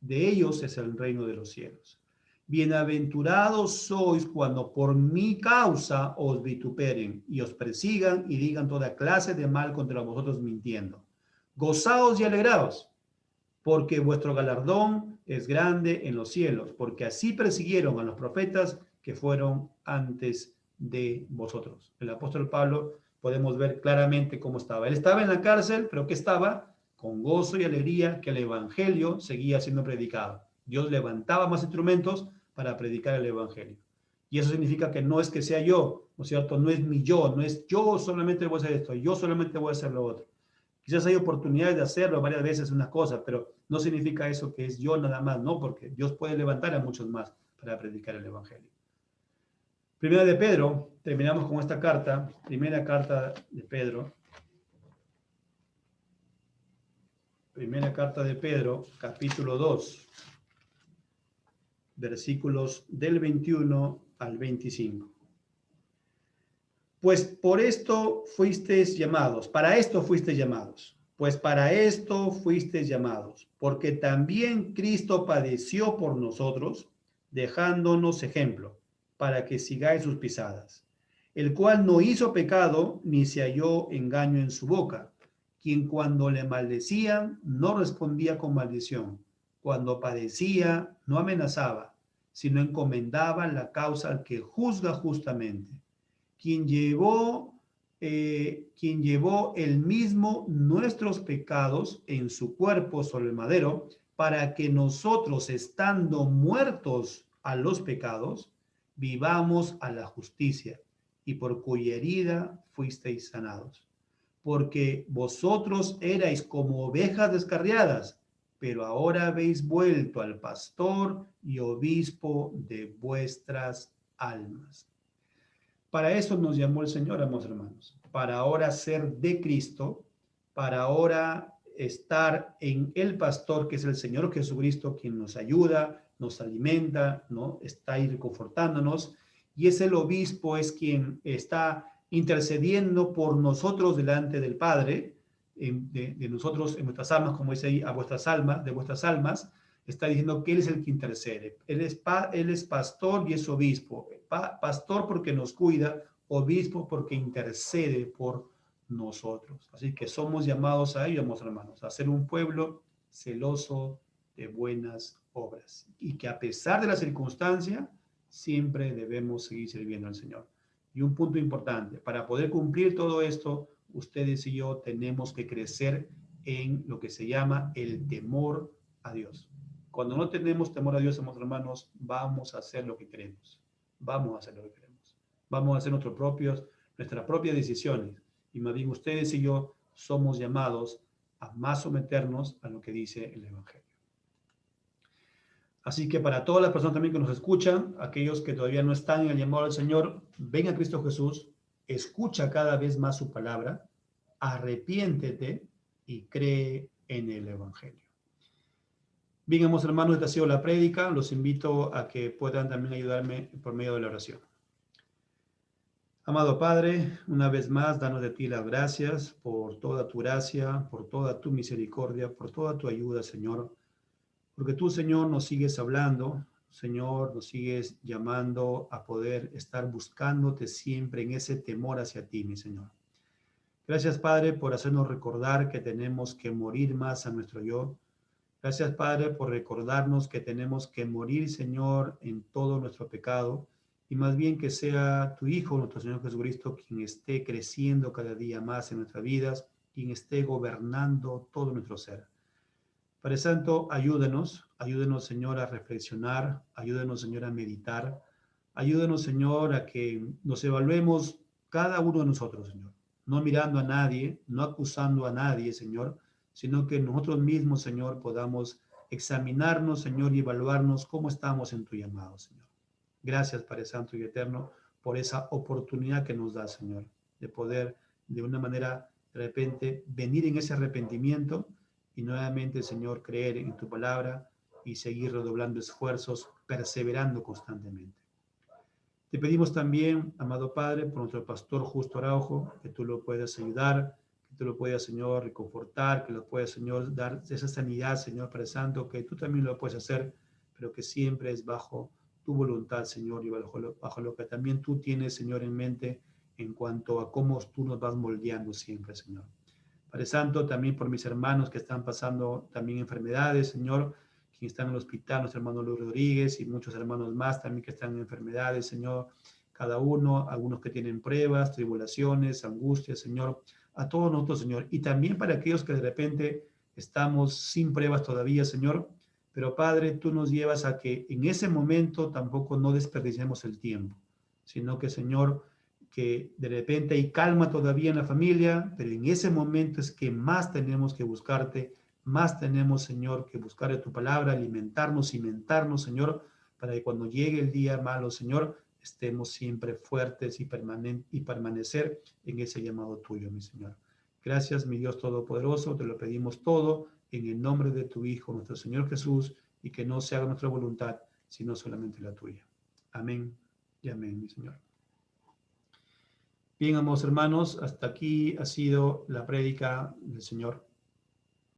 de ellos es el reino de los cielos. Bienaventurados sois cuando por mi causa os vituperen y os persigan y digan toda clase de mal contra vosotros mintiendo. Gozaos y alegraos, porque vuestro galardón es grande en los cielos, porque así persiguieron a los profetas que fueron antes de vosotros. El apóstol Pablo podemos ver claramente cómo estaba. Él estaba en la cárcel, pero que estaba con gozo y alegría que el evangelio seguía siendo predicado. Dios levantaba más instrumentos para predicar el evangelio. Y eso significa que no es que sea yo, ¿no es cierto? No es mi yo, no es yo solamente voy a hacer esto, yo solamente voy a hacer lo otro. Quizás hay oportunidades de hacerlo varias veces una cosa, pero no significa eso que es yo nada más, ¿no? Porque Dios puede levantar a muchos más para predicar el evangelio. Primera de Pedro, terminamos con esta carta, primera carta de Pedro. Primera carta de Pedro, capítulo 2, versículos del 21 al 25. Pues por esto fuisteis llamados, para esto fuisteis llamados, pues para esto fuisteis llamados, porque también Cristo padeció por nosotros, dejándonos ejemplo, para que sigáis sus pisadas, el cual no hizo pecado, ni se halló engaño en su boca, quien cuando le maldecían no respondía con maldición, cuando padecía no amenazaba, sino encomendaba la causa al que juzga justamente, quien llevó el mismo nuestros pecados en su cuerpo sobre el madero, para que nosotros, estando muertos a los pecados, vivamos a la justicia, y por cuya herida fuisteis sanados. Porque vosotros erais como ovejas descarriadas, pero ahora habéis vuelto al pastor y obispo de vuestras almas. Para eso nos llamó el Señor, amados hermanos, para ahora ser de Cristo, para ahora estar en el pastor, que es el Señor Jesucristo, quien nos ayuda, nos alimenta, ¿no? Está ahí reconfortándonos, y es el obispo, es quien está intercediendo por nosotros delante del Padre, de nosotros en nuestras almas, como dice ahí, a vuestras almas, de vuestras almas. Está diciendo que Él es el que intercede. Él es pastor y es obispo. Pastor porque nos cuida, obispo porque intercede por nosotros. Así que somos llamados a ello, hermanos, a ser un pueblo celoso de buenas obras. Y que a pesar de la circunstancia, siempre debemos seguir sirviendo al Señor. Y un punto importante, para poder cumplir todo esto, ustedes y yo tenemos que crecer en lo que se llama el temor a Dios. Cuando no tenemos temor a Dios, hermanos, vamos a hacer lo que queremos. Vamos a hacer lo que queremos. Vamos a hacer nuestras propias decisiones. Y más bien ustedes y yo somos llamados a más someternos a lo que dice el Evangelio. Así que para todas las personas también que nos escuchan, aquellos que todavía no están en el llamado del Señor, ven a Cristo Jesús, escucha cada vez más su palabra, arrepiéntete y cree en el Evangelio. Bien, hermanos, esta ha sido la prédica. Los invito a que puedan también ayudarme por medio de la oración. Amado Padre, una vez más, danos de ti las gracias por toda tu gracia, por toda tu misericordia, por toda tu ayuda, Señor. Porque tú, Señor, nos sigues hablando, Señor, nos sigues llamando a poder estar buscándote siempre en ese temor hacia ti, mi Señor. Gracias, Padre, por hacernos recordar que tenemos que morir más a nuestro yo. Gracias, Padre, por recordarnos que tenemos que morir, Señor, en todo nuestro pecado y más bien que sea tu Hijo, nuestro Señor Jesucristo, quien esté creciendo cada día más en nuestras vidas, quien esté gobernando todo nuestro ser. Padre Santo, ayúdenos, Señor, a reflexionar, ayúdenos, Señor, a meditar, ayúdenos, Señor, a que nos evaluemos cada uno de nosotros, Señor, no mirando a nadie, no acusando a nadie, Señor, sino que nosotros mismos, Señor, podamos examinarnos, Señor, y evaluarnos cómo estamos en tu llamado, Señor. Gracias, Padre Santo y Eterno, por esa oportunidad que nos da, Señor, de poder de una manera de repente venir en ese arrepentimiento y nuevamente, Señor, creer en tu palabra y seguir redoblando esfuerzos, perseverando constantemente. Te pedimos también, amado Padre, por nuestro pastor Justo Araujo, que tú lo puedas ayudar, que tú lo puedas, Señor, reconfortar, que lo puedas, Señor, dar esa sanidad, Señor Padre Santo, que tú también lo puedes hacer, pero que siempre es bajo tu voluntad, Señor, y bajo lo que también tú tienes, Señor, en mente en cuanto a cómo tú nos vas moldeando siempre, Señor. Padre Santo, también por mis hermanos que están pasando también enfermedades, Señor, quien está en el hospital, nuestro hermano Luis Rodríguez y muchos hermanos más también que están en enfermedades, Señor, cada uno, algunos que tienen pruebas, tribulaciones, angustias, Señor, a todos nosotros, Señor, y también para aquellos que de repente estamos sin pruebas todavía, Señor, pero Padre, tú nos llevas a que en ese momento tampoco no desperdiciemos el tiempo, sino que, Señor, que de repente hay calma todavía en la familia, pero en ese momento es que más tenemos que buscarte, más tenemos, Señor, que buscar de tu palabra, alimentarnos, cimentarnos, Señor, para que cuando llegue el día malo, Señor, estemos siempre fuertes y, permanecer en ese llamado tuyo, mi Señor. Gracias, mi Dios Todopoderoso, te lo pedimos todo en el nombre de tu Hijo, nuestro Señor Jesús, y que no se haga nuestra voluntad, sino solamente la tuya. Amén y amén, mi Señor. Bien, amados hermanos, hasta aquí ha sido la prédica del Señor.